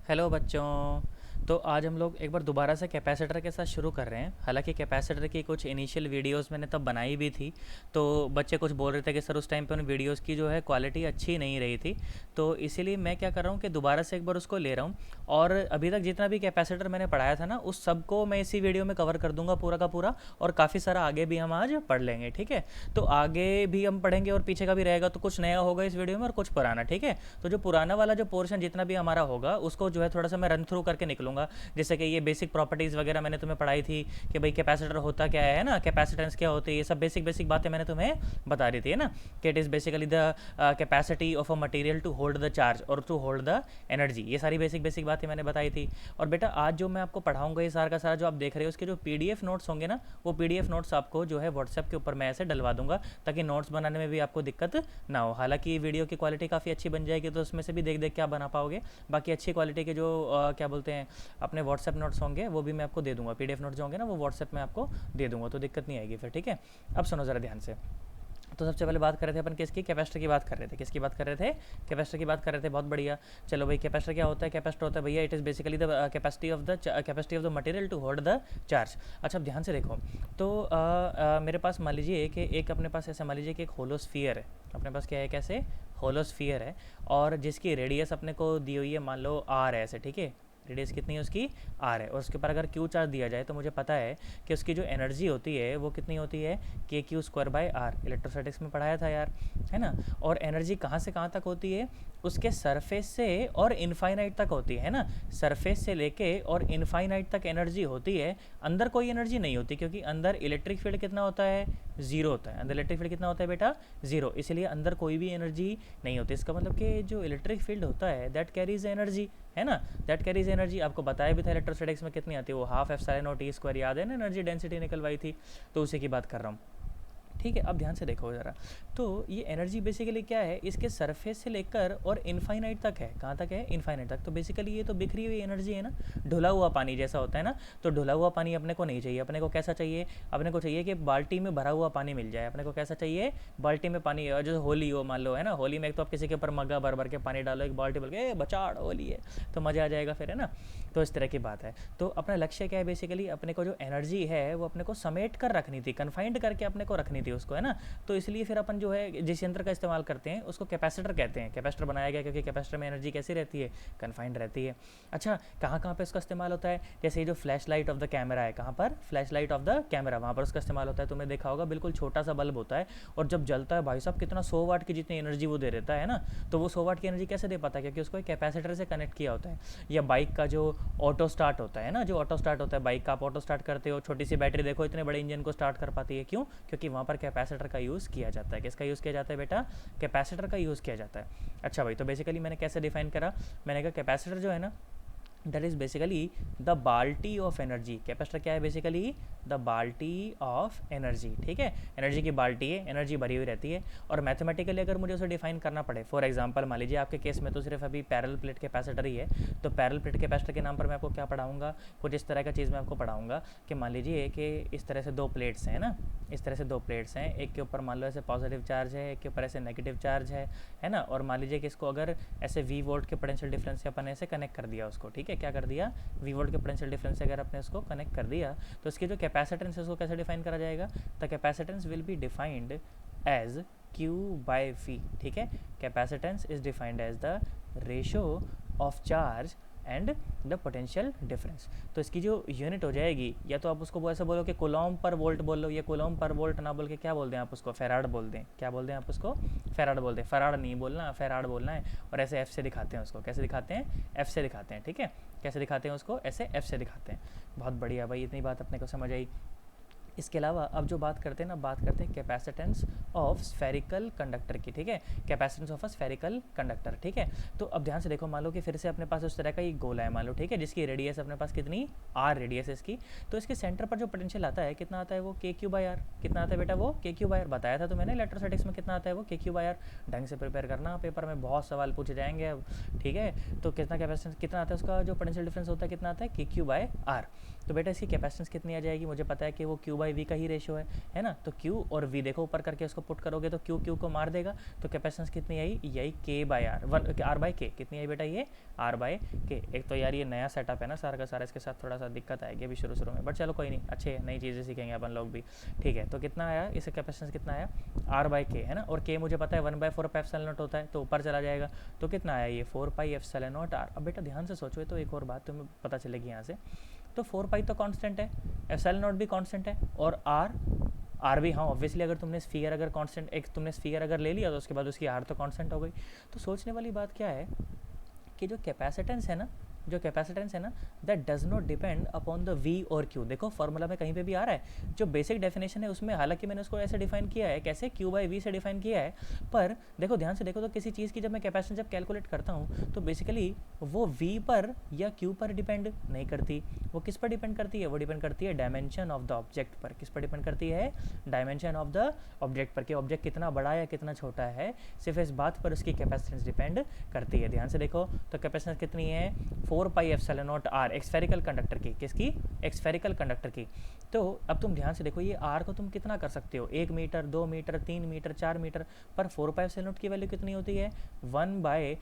Hello बच्चों। तो आज हम लोग एक बार दोबारा से कैपेसिटर के साथ शुरू कर रहे हैं। हालांकि कैपेसिटर की कुछ इनिशियल वीडियोस मैंने तब बनाई भी थी, तो बच्चे कुछ बोल रहे थे कि सर उस टाइम पे उन वीडियोस की जो है क्वालिटी अच्छी नहीं रही थी। तो इसीलिए मैं क्या कर रहा हूँ कि दोबारा से एक बार उसको ले रहा हूँ, और अभी तक जितना भी कैपेसिटर मैंने पढ़ाया था ना उस सबको मैं इसी वीडियो में कवर कर दूंगा पूरा का पूरा। और काफ़ी सारा आगे भी हम आज पढ़ लेंगे, ठीक है। तो आगे भी हम पढ़ेंगे और पीछे का भी रहेगा, तो कुछ नया होगा इस वीडियो में और कुछ पुराना, ठीक है। तो जो पुराना वाला जो पोर्शन जितना भी हमारा होगा उसको जो है थोड़ा सा मैं रन थ्रू करके निकलूंगा। जैसे कि ये बेसिक प्रॉपर्टीज़ वगैरह मैंने तुम्हें पढ़ाई थी कि भाई कैपेसिटर होता क्या है ना, कैपेसिटेंस क्या होती है, ये सब बेसिक बेसिक बातें मैंने तुम्हें बता दी थी, है ना। कि it is basically the capacity of a material to hold the charge और टू होल्ड द एनर्जी। ये सारी बेसिक बेसिक बातें मैंने बताई थी। और बेटा आज जो मैं आपको पढ़ाऊंगा ये सारा का सारा जो आप देख रहे हो उसके जो पीडीएफ नोट्स होंगे ना, वो पीडीएफ नोट्स आपको जो है व्हाट्सएप के ऊपर मैं ऐसे डलवा दूंगा, ताकि नोट्स बनाने में भी आपको दिक्कत ना हो। हालांकि वीडियो की क्वालिटी काफ़ी अच्छी बन जाएगी, तो उसमें से भी देख देख के आप बना पाओगे। बाकी अच्छी क्वालिटी के जो क्या बोलते हैं अपने व्हाट्सएप नोट्स होंगे वो भी मैं आपको दे दूंगा। पीडीएफ नोट्स जो होंगे ना वो व्हाट्सएप में आपको दे दूंगा, तो दिक्कत नहीं आएगी फिर, ठीक है। अब सुनो ज़रा ध्यान से। तो सबसे पहले बात कर रहे थे अपन किसकी, कैपेसिटर की बात कर रहे थे। किसकी बात कर रहे थे? कैपेसिटर की बात कर रहे थे, बहुत बढ़िया। चलो भाई, कैपेसिटर क्या होता है? कैपेसिटर होता है भैया, it is basically the capacity of the material to hold the charge. अच्छा अब ध्यान से देखो। तो मेरे पास मान लीजिए कि एक अपने पास ऐसा मान लीजिए कि एक होलोस्फियर है। अपने पास क्या है, कैसे होलोस्फियर है, और जिसकी रेडियस अपने को दी हुई है मान लो आर है, ऐसे, ठीक है। रेडियस कितनी है उसकी? आर है। और उसके ऊपर अगर क्यू चार्ज दिया जाए तो मुझे पता है कि उसकी जो एनर्जी होती है वो कितनी होती है, K Q square by R. Electrostatics में पढ़ाया था यार, है ना। और एनर्जी कहाँ से कहाँ तक होती है? उसके सरफेस से और इनफाइनाइट तक होती है ना। सरफेस से लेके और इनफाइनाइट तक एनर्जी होती है। अंदर कोई एनर्जी नहीं होती, क्योंकि अंदर इलेक्ट्रिक फील्ड कितना होता है? जीरो होता है। अंदर इलेक्ट्रिक फील्ड कितना होता है बेटा? जीरो। इसलिए अंदर कोई भी एनर्जी नहीं होती। इसका मतलब कि जो इलेक्ट्रिक फील्ड होता है दैट कैरीज एनर्जी, है ना। That carries energy. आपको बताया भी था इलेक्ट्रोस्टैटिक्स में कितनी आती है, वो half epsilon not E square, याद है ना, एनर्जी डेंसिटी निकलवाई थी। तो उसी की बात कर रहा हूँ, ठीक है। अब ध्यान से देखो ज़रा। तो ये एनर्जी बेसिकली क्या है, इसके सरफेस से लेकर और इनफाइनाइट तक है। कहाँ तक है? इनफाइनाइट तक। तो बेसिकली ये तो बिखरी हुई एनर्जी है ना, ढुला हुआ पानी जैसा होता है ना। तो ढुला हुआ पानी अपने को नहीं चाहिए। अपने को कैसा चाहिए? अपने को चाहिए कि बाल्टी में भरा हुआ पानी मिल जाए। अपने को कैसा चाहिए? बाल्टी में पानी। और जैसे होली हो मान लो, है ना, होली में एक तो आप किसी के ऊपर मग्गा भर भर के पानी डालो, एक बाल्टी बोल के बचाड़ होली है, तो मज़ा आ जाएगा फिर, है ना। तो इस तरह की बात है। तो अपना लक्ष्य क्या है बेसिकली, अपने को जो एनर्जी है वो अपने को समेट कर रखनी थी, कन्फाइंड करके अपने को रखनी थी उसको, है ना। तो इसलिए फिर अपन जो है जिस यंत्र का इस्तेमाल करते हैं उसको कैपेसिटर कहते हैं। कैपेसिटर बनाया गया क्योंकि कैपेसिटर में एनर्जी कैसी रहती है? कन्फाइंड रहती है। अच्छा, कहाँ कहाँ पे इसका इस्तेमाल होता है? जैसे ये जो flash light of the camera है, कहाँ पर? Flash light of the camera, वहाँ पर उसका इस्तेमाल होता है। तुमने देखा होगा बिल्कुल छोटा सा बल्ब होता है, और जब जलता है भाई साहब कितना 100 वाट की जितनी एनर्जी वो दे देता है ना। तो वो 100 वाट की एनर्जी कैसे दे पाता है? क्योंकि उसको एक कैपेसिटर से कनेक्ट किया होता है। या बाइक का जो ऑटो स्टार्ट होता है ना, जो ऑटो स्टार्ट होता है बाइक का, आप ऑटो स्टार्ट करते हो, छोटी सी बैटरी देखो इतने बड़े इंजन को स्टार्ट कर पाती है, क्यों? क्योंकि वहाँ पर कैपेसिटर का यूज़ किया जाता है। किसका यूज़ किया जाता है बेटा? कैपेसिटर का यूज़ किया जाता है। अच्छा भाई, तो बेसिकली मैंने कैसे डिफाइन करा? मैंने कहा कैपेसिटर जो है ना, दैट इज़ बेसिकली द बाल्टी ऑफ एनर्जी। कैपेसिटर क्या है? बेसिकली द बाल्टी ऑफ एनर्जी, ठीक है। एनर्जी की बाल्टी है, एनर्जी भरी हुई रहती है। और मैथमेटिकली अगर मुझे उसे डिफाइन करना पड़े, फॉर एग्जांपल मान लीजिए आपके केस में तो सिर्फ अभी पैरेलल प्लेट कैपेसिटर ही है, तो पैरेलल प्लेट कैपेसिटर के नाम पर मैं आपको क्या पढ़ाऊंगा? कुछ इस तरह का चीज़ मैं आपको पढ़ाऊंगा कि मान लीजिए कि इस तरह से दो प्लेट्स हैं ना, इस तरह से दो प्लेट्स हैं, एक के ऊपर मान लो ऐसे पॉजिटिव चार्ज है, एक के ऊपर ऐसे नेगेटिव चार्ज है ना। और मान लीजिए कि इसको अगर ऐसे वी वोल्ट के पोटेंशियल डिफरेंस से अपन ऐसे कनेक्ट कर दिया उसको, ठीक है। क्या कर दिया? वी वोल्ट के पोटेंशियल डिफरेंस से अगर अपने उसको कनेक्ट कर दिया, तो इसकी जो कैपेसिटेंस है उसको कैसे डिफाइन करा जाएगा? The capacitance will be defined as Q by V, ठीक है। Capacitance is defined as the ratio of charge and the potential difference. तो इसकी जो यूनिट हो जाएगी, या तो आप उसको ऐसे बोलो कि कूलॉम पर वोल्ट बोल लो, या कूलॉम पर वोल्ट ना बोल के क्या बोल दें आप उसको? फेराड बोल दें। क्या बोल दें आप उसको? फेराड बोल दें। फराड नहीं बोलना, फेराड बोलना है। और ऐसे एफ से दिखाते हैं उसको। कैसे दिखाते हैं? एफ से दिखाते हैं, ठीक है। कैसे दिखाते हैं उसको? ऐसे एफ से दिखाते हैं। बहुत बढ़िया भाई, इतनी बात अपने को समझ आई। इसके अलावा अब जो बात करते हैं ना, बात करते हैं कैपेसिटेंस ऑफ स्फेरिकल कंडक्टर की, ठीक है। Capacitance of a spherical conductor, ठीक है। तो अब ध्यान से देखो, मान लो कि फिर से अपने पास उस तरह का एक गोला है मान लो, ठीक है, जिसकी रेडियस अपने पास कितनी? आर रेडियस है इसकी। तो इसके सेंटर पर जो पोटेंशियल आता है कितना आता है? वो के क्यू बाई आर। कितना आता है बेटा? वो के क्यू बाई आर। बताया था तो मैंने इलेक्ट्रोस्टैटिक्स में कितना आता है? वो के क्यू बाई आर। ढंग से प्रिपेयर करना, पेपर में बहुत सवाल पूछे जाएंगे अब, ठीक है। तो कितना कैपेसिटेंस कितना आता है उसका, जो पोटेंशियल डिफरेंस होता है कितना आता है? K Q by are. तो बेटा इसकी कैपेसिटेंस कितनी आ जाएगी? मुझे पता है कि वो क्यू बाई बाई वी का ही रेशियो है ना। तो Q और V देखो ऊपर करके उसको पुट करोगे तो Q को मार देगा, तो कैपेसिटेंस कितनी आई, ये आई K बाई आर, R बाई K, कितनी आई बेटा ये R बाई K। एक तो यार ये नया सेटअप है ना सारा का सारा, इसके साथ थोड़ा सा दिक्कत आएगी अभी शुरू में, बट चलो कोई नहीं, अच्छे नई चीज़ें सीखेंगे अपन लोग भी, ठीक है। तो कितना आया इसका कैपेसिटेंस, कितना आया R बाई K है ना, और K मुझे पता है 1/4 पाई एप्सिलॉन नॉट होता है, तो ऊपर चला जाएगा, तो कितना आया ये 4 पाई एप्सिलॉन नॉट R। अब बेटा ध्यान से सोचो, तो एक और बात तुम्हें पता चलेगी यहाँ से, तो 4 पाई तो कांस्टेंट है, एप्सिलॉन नॉट भी कांस्टेंट है, और आर भी, हाँ ऑब्वियसली अगर तुमने स्फीयर अगर कांस्टेंट एक तुमने स्फीयर अगर ले लिया तो उसके बाद उसकी आर तो कांस्टेंट हो गई। तो सोचने वाली बात क्या है कि जो कैपेसिटेंस है ना, that does not depend upon the V और क्यू। देखो फॉर्मूला में कहीं पे भी आ रहा है, जो बेसिक डेफिनेशन है उसमें, हालांकि मैंने उसको ऐसे डिफाइन किया है, कैसे क्यू बाई वी से डिफाइन किया है, पर देखो ध्यान से देखो तो किसी चीज़ की जब मैं कैपेसिटेंस जब कैलकुलेट करता हूँ तो बेसिकली वो वी पर या क्यू पर डिपेंड नहीं करती, वो किस पर डिपेंड करती है, वो डिपेंड करती है डायमेंशन ऑफ द ऑब्जेक्ट पर। किस पर डिपेंड करती है, डायमेंशन ऑफ द ऑब्जेक्ट पर, कि ऑब्जेक्ट कितना बड़ा है कितना छोटा है, सिर्फ इस बात पर उसकी कैपेसिटेंस डिपेंड करती है। ध्यान से देखो तो कैपेसिटेंस कितनी है 4 pi epsilon not R, spherical conductor की, किसकी, स्फेरिकल कंडक्टर की। तो अब तुम ध्यान से देखो ये R को तुम कितना कर सकते हो, 1 मीटर 2 मीटर 3 मीटर 4 मीटर, पर 4 पाई एप्सिलॉन नॉट की वैल्यू कितनी होती है 1/10⁻⁹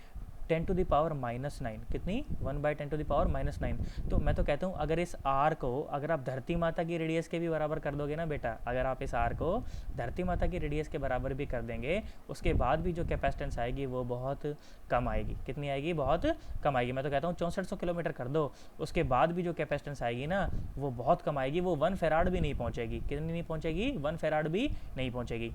कितनी 1/10⁻⁹। तो मैं तो कहता हूँ अगर इस R को अगर आप धरती माता की रेडियस के भी बराबर कर दोगे ना बेटा, अगर आप इस R को धरती माता की रेडियस के बराबर भी कर देंगे, उसके बाद भी जो कैपेसिटेंस आएगी वो बहुत कम आएगी। कितनी आएगी, बहुत कम आएगी। मैं तो कहता हूँ 6400 किलोमीटर कर दो, उसके बाद भी जो कैपेसिटेंस आएगी ना वो बहुत कम आएगी, वो 1 फेराड भी नहीं पहुँचेगी। कितनी नहीं पहुँचेगी, 1 फेराड भी नहीं पहुँचेगी।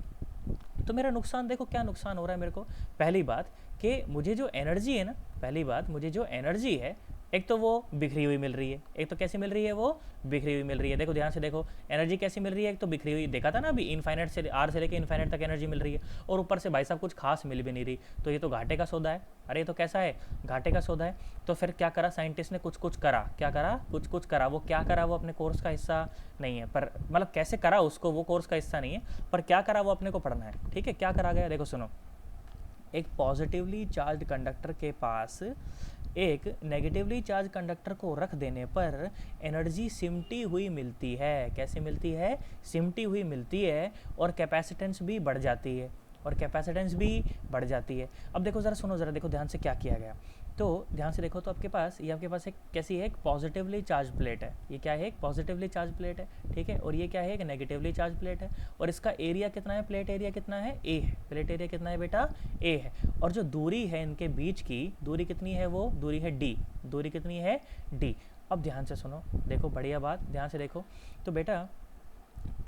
तो मेरा नुकसान देखो क्या नुकसान हो रहा है मेरे को, पहली बात कि मुझे जो एनर्जी है ना, पहली बात मुझे जो एनर्जी है एक तो वो बिखरी हुई मिल रही है, एक तो कैसी मिल रही है, वो बिखरी हुई मिल रही है। देखो ध्यान से देखो एनर्जी कैसी मिल रही है, एक तो बिखरी हुई, देखा था ना अभी इनफाइनाइट से आर से लेकर इनफाइनाइट तक एनर्जी मिल रही है, और ऊपर से भाई साहब कुछ खास मिल भी नहीं रही। तो ये तो घाटे का सौदा है। अरे ये तो कैसा है, घाटे का सौदा है। तो फिर क्या करा साइंटिस्ट ने, कुछ करा, क्या करा, कुछ करा। वो क्या करा, वो अपने कोर्स का हिस्सा नहीं है, पर मतलब कैसे करा उसको, वो कोर्स का हिस्सा नहीं है, पर क्या करा वो अपने को पढ़ना है, ठीक है। क्या करा गया, देखो सुनो, एक पॉजिटिवली चार्ज कंडक्टर के पास एक नेगेटिवली चार्ज कंडक्टर को रख देने पर एनर्जी सिमटी हुई मिलती है। कैसे मिलती है, सिमटी हुई मिलती है, और कैपेसिटेंस भी बढ़ जाती है, अब देखो ज़रा सुनो, ज़रा देखो ध्यान से क्या किया गया। तो ध्यान से देखो तो आपके पास एक कैसी है, एक पॉजिटिवली चार्ज प्लेट है। ये क्या है, एक पॉजिटिवली चार्ज प्लेट है, ठीक है। और ये क्या है, एक नेगेटिवली चार्ज प्लेट है, और इसका एरिया कितना है, प्लेट एरिया कितना है, ए है। प्लेट एरिया कितना है बेटा, ए है। और जो दूरी है इनके बीच की, दूरी कितनी है, वो दूरी है डी। दूरी कितनी है, डी। अब ध्यान से सुनो, देखो बढ़िया बात, ध्यान से देखो। तो बेटा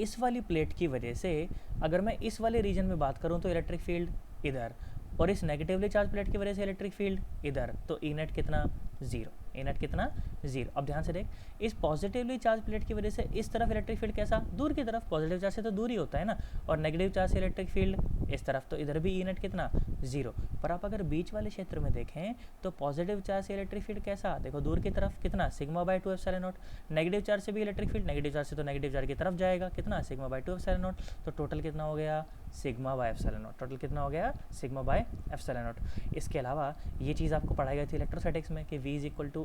इस वाली प्लेट की वजह से अगर मैं इस वाले रीजन में बात करूं तो इलेक्ट्रिक फील्ड इधर, और इस नेगेटिवली चार्ज प्लेट की वजह से इलेक्ट्रिक फील्ड इधर, तो ई नेट कितना, जीरो। ई नेट कितना, जीरो। अब ध्यान से देख, इस पॉजिटिवली चार्ज प्लेट की वजह से इस तरफ इलेक्ट्रिक फील्ड कैसा, दूर की तरफ, पॉजिटिव चार्ज से तो दूर ही होता है ना, और नेगेटिव चार्ज से इलेक्ट्रिक फील्ड इस तरफ, तो इधर भी ई नेट कितना, जीरो। पर आप अगर बीच वाले क्षेत्र में देखें तो पॉजिटिव चार्ज से इलेक्ट्रिक फील्ड कैसा, देखो दूर की तरफ कितना, सिग्मा/2 एप्सिलॉन नॉट। नेगेटिव चार्ज से भी इलेक्ट्रिक फील्ड, नेगेटिव चार्ज से तो नेगेटिव चार्ज की तरफ जाएगा, कितना, सिग्मा/2 एप्सिलॉन नॉट। तो टोटल कितना हो गया, सिग्मा/एप्सिलॉन नॉट। टोटल कितना हो गया, सिग्मा/एप्सिलॉन नॉट। इसके अलावा ये चीज़ आपको पढ़ाई गई थी इलेक्ट्रोस्टैटिक्स में कि V =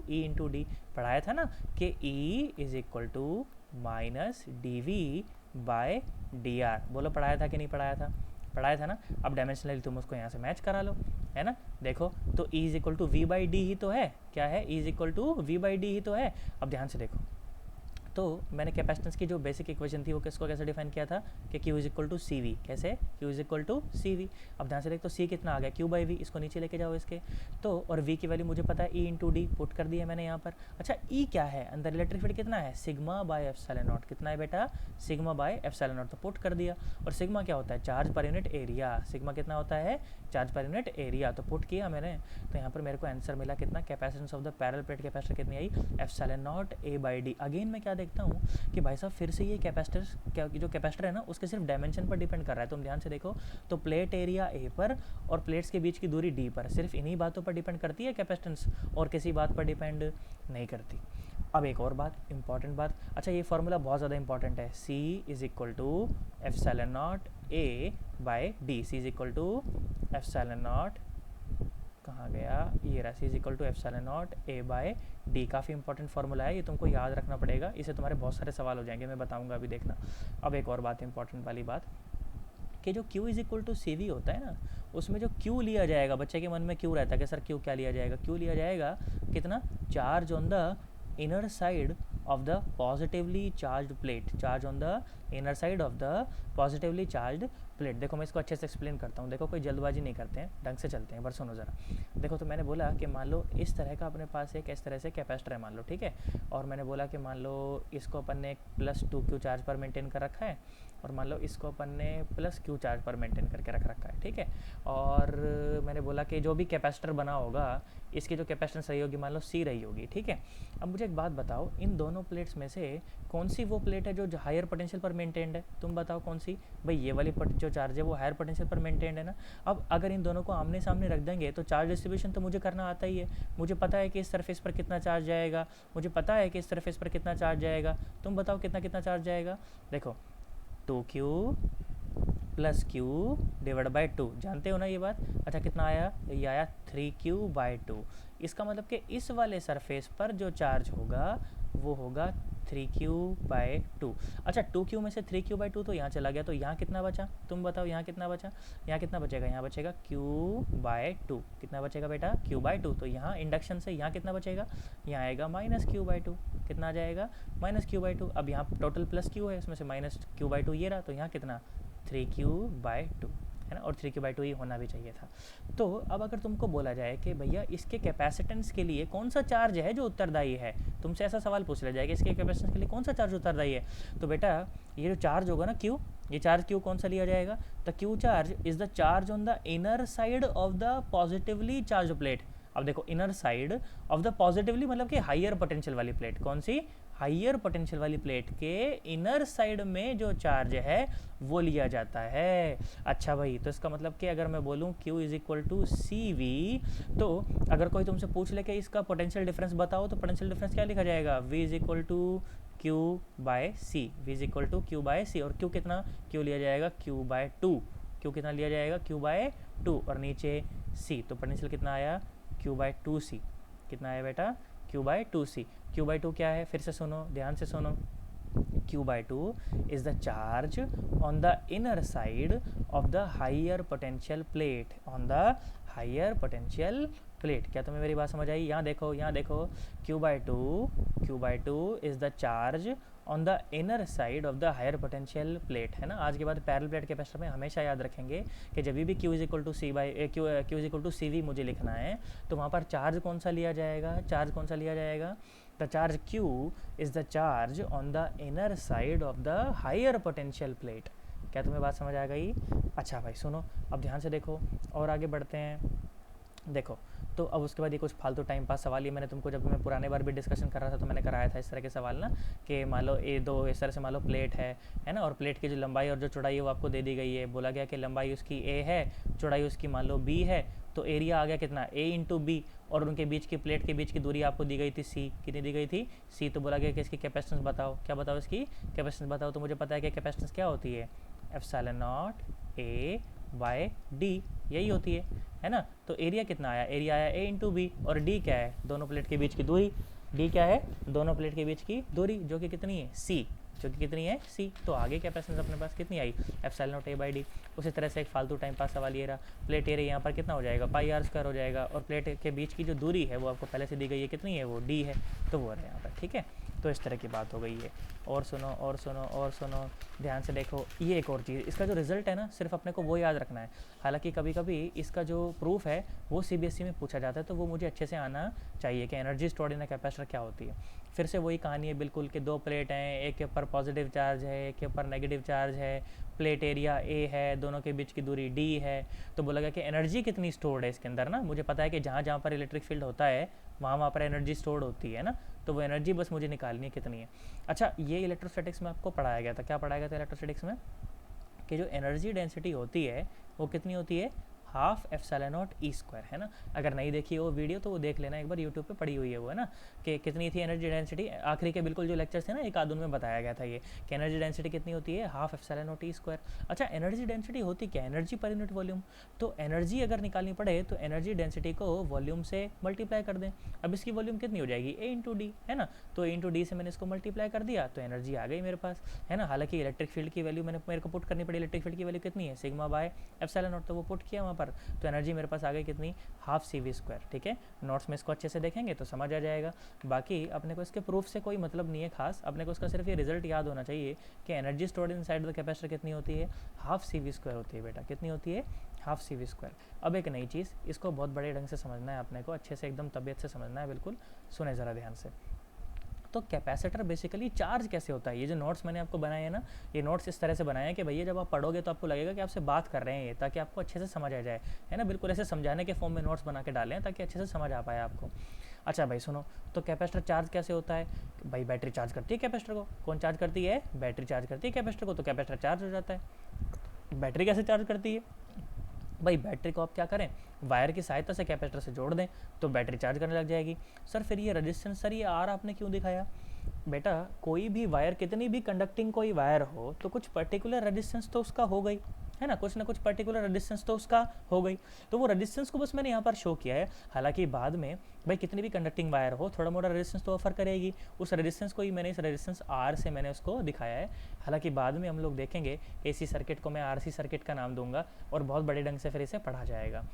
E × D, पढ़ाया था ना कि E = -dV/dr। बोलो पढ़ाया था कि नहीं पढ़ाया था, पढ़ाया था ना। अब डायमेंशनली तुम उसको यहाँ से मैच करा लो, है ना। देखो तो E = V/D ही तो है, क्या है, E = V/D ही तो है। अब ध्यान से देखो, तो मैंने कैपेसिटेंस की जो बेसिक इक्वेशन थी वो किसको कैसे डिफाइन किया था कि Q = CV, कैसे, Q = CV। अब ध्यान से देख, तो C कितना आ गया, Q/V, इसको नीचे लेके जाओ इसके, तो और V की वैल्यू मुझे पता है, E × D पुट कर दी है मैंने यहाँ पर। अच्छा E क्या है, अंदर इलेक्ट्रिक फील्ड कितना है, सिग्मा/एप्सिलॉन नॉट। कितना है बेटा, सिग्मा/एप्सिलॉन नॉट, तो पुट कर दिया। और सिग्मा क्या होता है, charge per unit area. Sigma कितना होता है, चार्ज पर यूनिट एरिया, तो पुट किया मैंने। तो यहाँ पर मेरे को आंसर मिला कितना, capacitance of the parallel plate capacitor कितनी आई, एप्सिलॉन नॉट A/D। अगेन मैं क्या देखता हूँ कि भाई साहब फिर से ये कैपेसिटर जो कैपेसिटर है ना उसके सिर्फ डायमेंशन पर डिपेंड कर रहा है। तुम ध्यान से देखो तो प्लेट एरिया ए पर और प्लेट्स के बीच की दूरी डी पर, सिर्फ इन्हीं बातों पर डिपेंड करती है कैपेसिटेंस, और किसी बात पर डिपेंड नहीं करती। अब एक और बात, इंपॉर्टेंट बात, अच्छा ये फार्मूला बहुत ज़्यादा इंपॉर्टेंट है, C = εo A/D। C = εo कहाँ गया, ये रहा, C is equal to epsilon not A by D. काफ़ी इंपॉर्टेंट फार्मूला है, ये तुमको याद रखना पड़ेगा, इससे तुम्हारे बहुत सारे सवाल हो जाएंगे, मैं बताऊंगा अभी, देखना। अब एक और बात इंपॉर्टेंट वाली बात, कि जो Q is equal to C V होता है ना, उसमें जो Q लिया जाएगा, बच्चे के मन में क्यों रहता है कि सर Q क्या लिया जाएगा, Q लिया जाएगा कितना, charge on the inner side of the positively charged plate, charge on the inner side of the positively charged plate। देखो मैं इसको अच्छे से एक्सप्लेन करता हूँ, देखो कोई जल्दबाजी नहीं करते हैं, ढंग से चलते हैं, पर सुनो ज़रा। देखो तो मैंने बोला कि मान लो इस तरह का अपने पास एक इस तरह से कैपेसिटर है मान लो, ठीक है, और मैंने बोला कि मान लो इसको अपन ने +2Q चार्ज पर मेंटेन कर रखा है, और मान लो इसको अपन ने +Q चार्ज पर मेंटेन करके रख रखा है, ठीक है। और मैंने बोला कि जो भी कैपेसिटर बना होगा इसकी जो कैपेसिटेंस रही होगी मान लो C रही होगी, ठीक है। अब मुझे एक बात बताओ, इन दोनों प्लेट्स में से कौन सी वो प्लेट है जो हायर पोटेंशियल पर मेंटेन्ड है, तुम बताओ कौन सी। भाई ये वाली जो चार्ज है वो हायर पोटेंशियल पर मेंटेन्ड है ना। अब अगर इन दोनों को आमने सामने रख देंगे तो चार्ज डिस्ट्रीब्यूशन तो मुझे करना आता ही है, मुझे पता है कि इस सरफेस पर कितना चार्ज जाएगा, मुझे पता है कि इस सरफेस पर कितना चार्ज जाएगा, तुम बताओ कितना कितना चार्ज जाएगा। देखो 2Q + Q डिवाइड बाई 2, जानते हो ना ये बात। अच्छा कितना आया, ये आया 3Q/2। इसका मतलब कि इस वाले सरफेस पर जो चार्ज होगा वो होगा 3Q/2। अच्छा 2Q में से 3Q/2 तो यहाँ चला गया, तो यहाँ कितना बचा, तुम बताओ यहाँ कितना बचा, यहाँ कितना बचेगा, यहाँ बचेगा Q/2। कितना बचेगा बेटा, Q/2। तो यहाँ इंडक्शन से यहाँ कितना बचेगा, यहाँ आएगा -Q/2। कितना आ जाएगा, -Q/2। अब यहाँ टोटल +Q है, इसमें से -Q/2 ये रहा, तो यहाँ कितना 3Q/2 है ना, और 3Q/2 ही होना भी चाहिए था। तो अब अगर तुमको बोला जाए कि भैया इसके कैपेसिटेंस के लिए कौन सा चार्ज है जो उत्तरदायी है, तुमसे ऐसा सवाल पूछ लिया जाएगा इसके कैपेसिटेंस के लिए कौन सा चार्ज उत्तरदायी है, तो बेटा ये जो चार्ज होगा ना Q, ये चार्ज Q कौन सा लिया जाएगा, तो Q charge is the charge on the inner side of the positively charge plate. अब देखो inner side of the positively मतलब कि हाइयर पोटेंशियल वाली प्लेट, कौन सी, हाइयर पोटेंशियल वाली प्लेट के इनर साइड में जो चार्ज है वो लिया जाता है। अच्छा भाई, तो इसका मतलब कि अगर मैं बोलूँ Q is equal to CV, तो अगर कोई तुमसे पूछ ले कि इसका पोटेंशियल डिफरेंस बताओ, तो पोटेंशियल डिफरेंस क्या लिखा जाएगा, V is equal to Q/C, V is equal to Q/C, और Q कितना, Q लिया जाएगा Q/2, Q कितना लिया जाएगा Q/2, और नीचे C, तो पोटेंशियल कितना आया Q/2C। कितना आया बेटा, Q/2C। Q/2 क्या है, फिर से सुनो, ध्यान से सुनो, Q/2 is the charge on the inner side of the higher potential plate, on the higher potential plate। क्या तुम्हें मेरी बात समझ आई, यहाँ देखो, यहाँ देखो, Q/2 is the charge on the inner side of the higher potential plate, है ना। आज के बाद पैरेलल प्लेट कैपेसिटर में हमेशा याद रखेंगे कि जब भी Q is equal to CV मुझे लिखना है, तो वहाँ पर चार्ज कौन सा लिया जाएगा, चार्ज कौन सा लिया जाएगा, the charge Q is the charge on the inner side of the higher potential plate. क्या तुम्हें बात समझ आ गई। अच्छा भाई सुनो, अब ध्यान से देखो और आगे बढ़ते हैं। देखो तो अब उसके बाद ये कुछ फालतू टाइम पास सवाल, ये मैंने तुमको जब मैं पुराने बार भी डिस्कशन कर रहा था तो मैंने कराया था इस तरह के सवाल ना, कि मान लो ये दो इस तरह से मान लो प्लेट है ना, और प्लेट की जो लंबाई और जो चौड़ाई है वो आपको दे दी गई है। बोला गया कि लंबाई उसकी A है, चौड़ाई उसकी मान लो B है, तो एरिया आ गया कितना A इंटू B, और उनके बीच की प्लेट के बीच की दूरी आपको दी गई थी C। कितनी दी गई थी C। तो बोला गया कि इसकी कैपेसिटेंस बताओ, क्या बताओ इसकी कैपेसिटेंस बताओ। तो मुझे पता है कि कैपेसिटेंस क्या होती है, एप्सिलॉन नॉट A/D, यही होती है ना। तो एरिया कितना आया, एरिया आया A इंटू बी, और D क्या है, दोनों प्लेट के बीच की दूरी। D क्या है, दोनों प्लेट के बीच की दूरी, जो कि कितनी है C, जो कि कितनी है C। तो आगे कैपेसिटेंस अपने पास कितनी आई, एप्सिलॉन नॉट A/D। उसी तरह से एक फालतू टाइम पास सवाल ये रहा, प्लेट एरिया यहाँ पर कितना हो जाएगा, πr² हो जाएगा, और प्लेट के बीच की जो दूरी है वो आपको पहले से दी गई है, कितनी है वो D है, तो वो है यहाँ पर, ठीक है। तो इस तरह की बात हो गई है। और सुनो और सुनो और सुनो, ध्यान से देखो, ये एक और चीज़, इसका जो रिजल्ट है ना सिर्फ अपने को वो याद रखना है। हालांकि कभी कभी इसका जो प्रूफ है वो CBSE में पूछा जाता है, तो वो मुझे अच्छे से आना चाहिए कि energy stored in a capacitor क्या होती है। फिर से वही कहानी है बिल्कुल, कि दो प्लेट हैं, एक के ऊपर पॉजिटिव चार्ज है, एक के ऊपर नेगेटिव चार्ज है, प्लेट एरिया A है, दोनों के बीच की दूरी D है। तो बोला गया कि एनर्जी कितनी स्टोर्ड है इसके अंदर ना, मुझे पता है कि जहाँ जहाँ पर इलेक्ट्रिक फील्ड होता है वहाँ पर एनर्जी स्टोर्ड होती है ना, तो वो एनर्जी बस मुझे निकालनी है कितनी है। अच्छा, ये इलेक्ट्रोस्टैटिक्स में आपको पढ़ाया गया था, क्या पढ़ाया गया था इलेक्ट्रोस्टैटिक्स में, कि जो एनर्जी डेंसिटी होती है वो कितनी होती है, half epsilon not E square, है ना। अगर नहीं देखी हो वो वीडियो तो वो देख लेना एक बार, यूट्यूब पे पड़ी हुई है वो, है ना, कि कितनी थी एनर्जी डेंसिटी। आखिरी के बिल्कुल जो लेक्चर्स थे ना एक आध उनमें बताया गया था ये कि एनर्जी डेंसिटी कितनी होती है, half epsilon not E square. अच्छा, एनर्जी डेंसिटी होती क्या, एनर्जी पर यूनिट वॉल्यूम। तो एनर्जी अगर निकालनी पड़े तो एनर्जी डेंसिटी को वॉल्यूम से मल्टीप्लाई कर दें। अब इसकी वॉल्यूम कितनी हो जाएगी, ए इंटू डी, है ना। तो ए इंटू डी से मैंने इसको मल्टीप्लाई कर दिया तो एनर्जी आ गई मेरे पास, है ना। हालांकि इलेक्ट्रिक फील्ड की वैल्यू मेरे को पुट करनी पड़ी, इलेक्ट्रिक फील्ड की वैल्यू कितनी है, सिग्मा बाय एप्सिलॉन नॉट, तो वो पुट किया वहाँ पर, तो एनर्जी मेरे पास आ गई कितनी, हाफ सी वी स्क्वायर। ठीक है, नोट्स में इसको अच्छे से देखेंगे तो समझ आ जाएगा। बाकी अपने को इसके प्रूफ से कोई मतलब नहीं है खास, अपने को इसका सिर्फ ये रिजल्ट याद होना चाहिए कि energy stored in side the capacitor कितनी होती है, हाफ सी वी स्क्वायर होती है बेटा, कितनी होती है, हाफ सी वी स्क्वायर। अब एक नई चीज़, इसको बहुत बड़े ढंग से समझना है अपने को, अच्छे से एकदम तबीयत से समझना है, बिल्कुल सुने ज़रा ध्यान से। तो कैपेसिटर बेसिकली चार्ज कैसे होता है, ये जो नोट्स मैंने आपको बनाए हैं ना, ये नोट्स इस तरह से बनाए हैं कि भैया जब आप पढ़ोगे तो आपको लगेगा कि आपसे बात कर रहे हैं ये, ताकि आपको अच्छे से समझ आ जाए, है ना। बिल्कुल ऐसे समझाने के फॉर्म में नोट्स बना के डालें ताकि अच्छे से समझ आ पाए आपको। अच्छा भाई सुनो, तो कैपेसिटर चार्ज कैसे होता है भाई, बैटरी चार्ज करती है कैपेसिटर को। कौन चार्ज करती है, बैटरी चार्ज करती है कैपेसिटर को, तो कैपेसिटर चार्ज हो जाता है। बैटरी कैसे चार्ज करती है भाई, बैटरी को आप क्या करें, वायर की सहायता से कैपेसिटर से जोड़ दें तो बैटरी चार्ज करने लग जाएगी। सर फिर ये रेजिस्टेंस, सर ये आर आपने क्यों दिखाया, बेटा कोई भी वायर, कितनी भी कंडक्टिंग कोई वायर हो तो कुछ पर्टिकुलर रेजिस्टेंस तो उसका हो गई, है ना, कुछ ना कुछ पर्टिकुलर रेजिस्टेंस तो उसका हो गई। तो वो रेजिस्टेंस को बस मैंने यहाँ पर शो किया है। हालांकि बाद में भाई कितनी भी कंडक्टिंग वायर हो थोड़ा मोटा रेजिस्टेंस तो ऑफर करेगी, उस रेजिस्टेंस को ही मैंने, इस रेजिस्टेंस आर से मैंने उसको दिखाया है। हालांकि बाद में हम लोग देखेंगे एसी सर्किट को मैं आरसी सर्किट का नाम दूंगा और बहुत बड़े ढंग से फिर इसे पढ़ा जाएगा।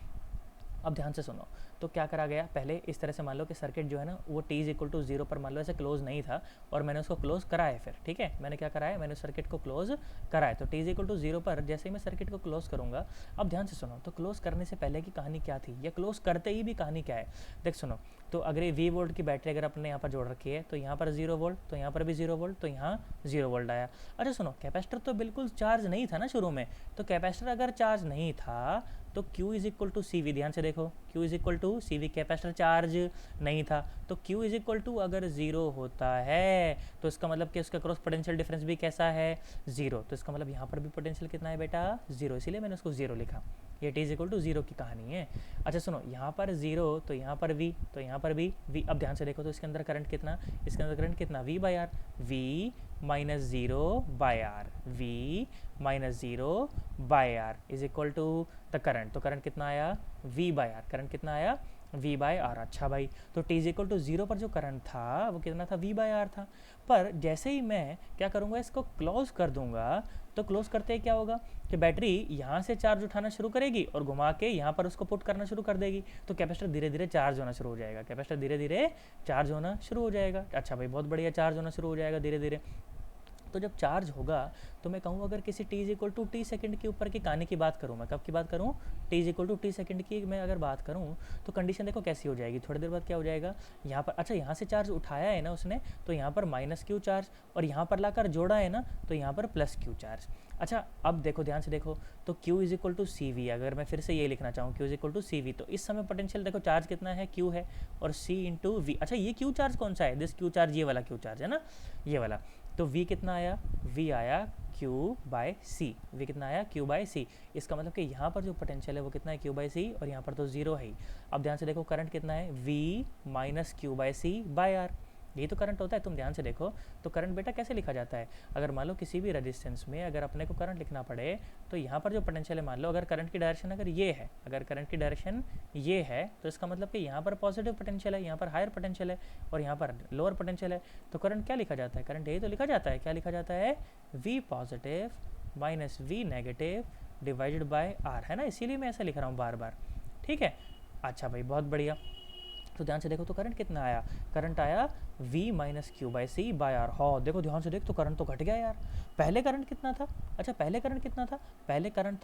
अब ध्यान से सुनो, तो क्या करा गया, पहले इस तरह से मान लो कि सर्किट जो है ना वो t इक्वल टू 0 पर मान लो ऐसे क्लोज नहीं था और मैंने उसको क्लोज कराया। फिर ठीक है, मैंने क्या कराया, मैंने सर्किट को क्लोज कराया। तो t इक्वल टू 0 पर जैसे ही मैं सर्किट को क्लोज करूंगा, अब ध्यान से सुनो, तो क्लोज करने से पहले की कहानी क्या थी या क्लोज करते ही भी कहानी क्या है, देख सुनो। तो अगर ये V वोल्ट की बैटरी अगर अपने यहाँ पर जोड़ रखी है तो यहाँ पर 0 वोल्ट, तो यहाँ पर भी 0 वोल्ट, तो यहाँ 0 वोल्ट आया। अच्छा सुनो, कैपेसिटर तो बिल्कुल चार्ज नहीं था ना शुरू में, तो कैपेसिटर अगर चार्ज नहीं था तो Q is equal to C V, ध्यान से देखो, Q is equal to C V, capacitor charge नहीं था, तो Q इज इक्वल टू अगर 0 होता है तो इसका मतलब कि उसका क्रॉस पोटेंशियल डिफरेंस भी कैसा है, 0। तो इसका मतलब यहाँ पर भी पोटेंशियल कितना है बेटा, 0, इसीलिए मैंने उसको 0 लिखा। ये t इज इक्वल टू 0 की कहानी है। अच्छा सुनो, यहाँ पर 0 तो यहाँ पर v, तो यहाँ पर भी v। अब ध्यान से देखो, तो इसके अंदर करंट कितना, इसके अंदर करंट कितना, v by R, v minus 0 by R, v minus 0 by R is equal to the current. तो करंट कितना आया, v बाई आर, करंट कितना आया, v बाई आर। अच्छा भाई, तो t इज इक्वल टू 0 पर जो करंट था वो कितना था, v बाई आर था। पर जैसे ही मैं क्या करूँगा, इसको क्लोज कर दूंगा, तो क्लोज करते ही क्या होगा कि बैटरी यहाँ से चार्ज उठाना शुरू करेगी और घुमा के यहाँ पर उसको पुट करना शुरू कर देगी, तो कैपेसिटर धीरे धीरे चार्ज होना शुरू हो जाएगा, कैपेसिटर धीरे धीरे चार्ज होना शुरू हो जाएगा। अच्छा भाई, बहुत बढ़िया, चार्ज होना शुरू हो जाएगा धीरे धीरे। तो जब चार्ज होगा तो मैं कहूँ अगर किसी t is equal to T second के ऊपर की कहानी की बात करूँ, मैं कब की बात करूँ, t is equal to T second की मैं अगर बात करूँ तो कंडीशन देखो कैसी हो जाएगी, थोड़ी देर बाद क्या हो जाएगा यहाँ पर। अच्छा, यहाँ से चार्ज उठाया है ना उसने, तो यहाँ पर माइनस क्यू चार्ज, और यहाँ पर लाकर जोड़ा है ना तो यहाँ पर प्लस क्यू चार्ज। अच्छा अब देखो ध्यान से देखो, तो Q is equal to C V, अगर मैं फिर से ये लिखना चाहूँ Q is equal to C V, तो इस समय पोटेंशियल देखो चार्ज कितना है, Q है, और C इंटू वी। अच्छा ये Q चार्ज कौन सा है, दिस Q चार्ज, ये वाला Q चार्ज है ना, ये वाला। तो V कितना आया, V आया Q बाय सी, V कितना आया, Q बाय सी। इसका मतलब कि यहाँ पर जो पोटेंशियल है वो कितना है, Q बाय सी, और यहाँ पर तो 0 है ही। अब ध्यान से देखो, करंट कितना है, V minus Q by C by R, यही तो करंट होता है। तुम ध्यान से देखो, तो करंट बेटा कैसे लिखा जाता है, अगर मान लो किसी भी रेजिस्टेंस में अगर अपने को करंट लिखना पड़े तो यहाँ पर जो पोटेंशियल है, मान लो अगर करंट की डायरेक्शन अगर ये है, अगर करंट की डायरेक्शन ये है, तो इसका मतलब कि यहाँ पर पॉजिटिव पोटेंशियल है, यहाँ पर हायर पोटेंशियल है और यहाँ पर लोअर पोटेंशियल है। तो करंट क्या लिखा जाता है, करंट यही तो लिखा जाता है, क्या लिखा जाता है, V positive minus V negative divided by R, है ना, इसीलिए मैं ऐसा लिख रहा हूँ बार बार, ठीक है। अच्छा भाई, बहुत बढ़िया। तो ध्यान से देखो, तो करंट कितना आया, करंट आया V minus Q by C by R. हाँ देखो ध्यान से देख, तो करंट तो घट गया यार। पहले करंट कितना था, अच्छा पहले करंट कितना था, पहले करंट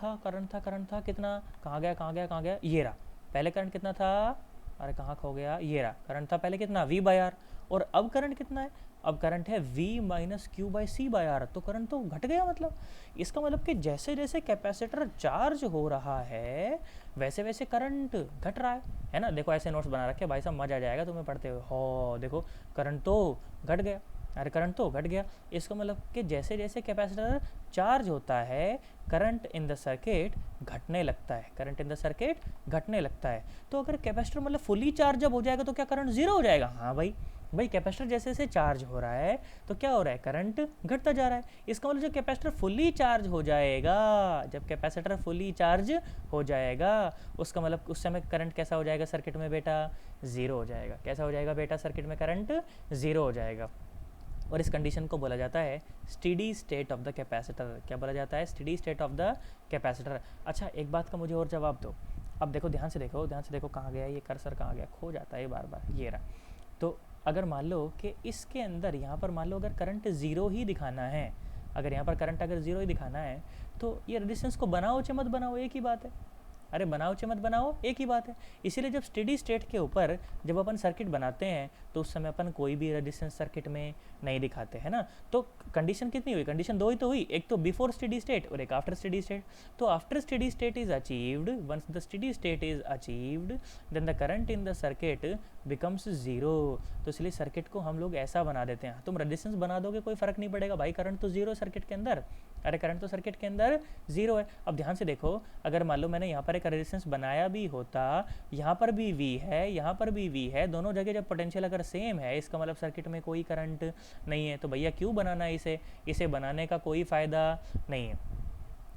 था कितना, कहाँ गया कहाँ गया कहाँ गया, ये रहा। पहले करंट कितना था, अरे कहाँ खो गया, ये रहा। करंट था पहले कितना, V बाय आर, और अब करंट कितना है, अब करंट है V minus Q by C by R. तो करंट तो घट गया, मतलब इसका मतलब कि जैसे जैसे कैपेसिटर चार्ज हो रहा है वैसे वैसे करंट घट रहा है ना। देखो ऐसे नोट्स बना रखे भाई साहब, मजा आ जाएगा तुम्हें पढ़ते हुए। हो देखो करंट तो घट गया। अरे करंट तो घट गया। इसका मतलब कि जैसे जैसे कैपेसिटर चार्ज होता है करंट इन द सर्किट घटने लगता है, करंट इन द सर्किट घटने लगता है। तो अगर कैपेसिटर मतलब फुली चार्ज जब हो जाएगा तो क्या करंट जीरो हो जाएगा? हाँ भाई, भाई कैपेसिटर जैसे जैसे चार्ज हो रहा है तो क्या हो रहा है? करंट घटता जा रहा है। इसका मतलब जब कैपेसिटर फुली चार्ज हो जाएगा, जब कैपेसिटर फुली चार्ज हो जाएगा उसका मतलब उस समय करंट कैसा हो जाएगा सर्किट में बेटा? ज़ीरो हो जाएगा। कैसा हो जाएगा बेटा? सर्किट में करंट ज़ीरो हो जाएगा। और इस कंडीशन को बोला जाता है steady state of the capacitor. क्या बोला जाता है? Steady state of the capacitor. अच्छा एक बात का मुझे और जवाब दो। अब देखो ध्यान से देखो, ध्यान से देखो, कहाँ गया ये कर्सर, कहाँ गया? खो जाता है बार बार, ये रहा। तो अगर मान लो कि इसके अंदर यहाँ पर मान लो अगर करंट ज़ीरो ही दिखाना है, अगर यहाँ पर करंट अगर ज़ीरो ही दिखाना है तो ये रेजिस्टेंस को बनाओ चाहे मत बनाओ एक ही बात है। अरे बनाओ चाहे मत बनाओ एक ही बात है। इसीलिए जब स्टेडी स्टेट के ऊपर जब अपन सर्किट बनाते हैं तो उस समय अपन कोई भी रेजिस्टेंस सर्किट में नहीं दिखाते है ना। तो कंडीशन कितनी हुई? कंडीशन दो ही तो हुई, एक तो बिफोर स्टेडी स्टेट और एक आफ्टर स्टेडी स्टेट। तो after steady state is achieved, once the steady state is achieved then the current in the circuit becomes zero. तो इसलिए सर्किट को हम लोग ऐसा बना देते हैं। तुम रेजिस्टेंस बना दोगे कोई फ़र्क नहीं पड़ेगा भाई, करंट तो ज़ीरो सर्किट के अंदर। अरे करंट तो सर्किट के अंदर ज़ीरो है। अब ध्यान से देखो, अगर मान लो मैंने यहाँ पर एक रेजिस्टेंस बनाया भी होता, यहाँ पर भी V है, यहाँ पर भी V है, दोनों जगह जब पोटेंशियल अगर सेम है इसका मतलब सर्किट में कोई करंट नहीं है। तो भैया क्यों बनाना है इसे बनाने का कोई फ़ायदा नहीं है।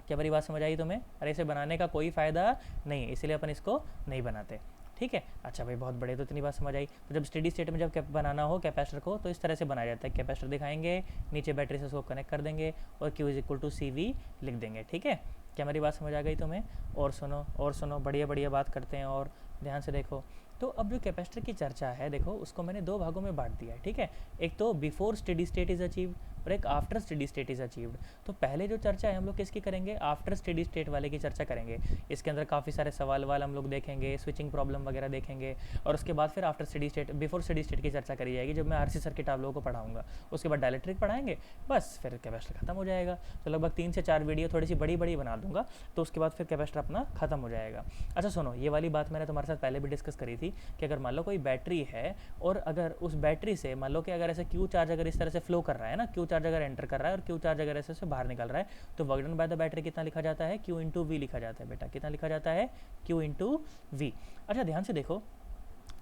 क्या मेरी बात समझ आई तुम्हें? अरे इसे बनाने का कोई फ़ायदा नहीं है, इसलिए अपन इसको नहीं बनाते। ठीक है, अच्छा भाई बहुत बड़े, तो इतनी बात समझ आई। तो जब स्टेडी स्टेट में जब बनाना हो कैपेसिटर को तो इस तरह से बनाया जाता है। कैपेसिटर दिखाएंगे, नीचे बैटरी से उसको कनेक्ट कर देंगे और Q is equal to CV लिख देंगे। ठीक है, क्या मेरी बात समझ आ गई तुम्हें? और सुनो, बढ़िया बढ़िया बात करते हैं और ध्यान से देखो। तो अब जो कैपेसिटर की चर्चा है देखो उसको मैंने दो भागों में बांट दिया है। ठीक है, एक तो before steady state is achieved और एक after steady state is achieved. तो पहले जो चर्चा है हम लोग किसकी करेंगे? आफ्टर स्टेडी स्टेट वाले की चर्चा करेंगे। इसके अंदर काफ़ी सारे सवाल वाल हम लोग देखेंगे, स्विचिंग प्रॉब्लम वगैरह देखेंगे और उसके बाद फिर after steady state before steady state की चर्चा करी जाएगी जब मैं RC सर्किट आप लोगों को पढ़ाऊंगा। उसके बाद डायलेक्ट्रिक पढ़ाएंगे, बस फिर कैपेसिटर खत्म हो जाएगा। तो लगभग 3 से 4 वीडियो थोड़ी सी बड़ी बड़ी बना दूंगा तो उसके बाद फिर कैपेसिटर अपना खत्म हो जाएगा। अच्छा सुनो, ये वाली बात मैंने तुम्हारे साथ पहले भी डिस्कस करी थी कि अगर मान लो कोई बैटरी है और अगर उस बैटरी से मान लो कि अगर ऐसे Q चार्ज अगर इस तरह से फ्लो कर रहा है ना, Q चार्ज अगर एंटर कर रहा है और Q चार्ज अगर ऐसे से बाहर निकल रहा है तो work done by the battery कितना लिखा जाता है? Q इंटू V लिखा जाता है बेटा। कितना लिखा जाता है? Q into V। अच्छा ध्यान से देखो,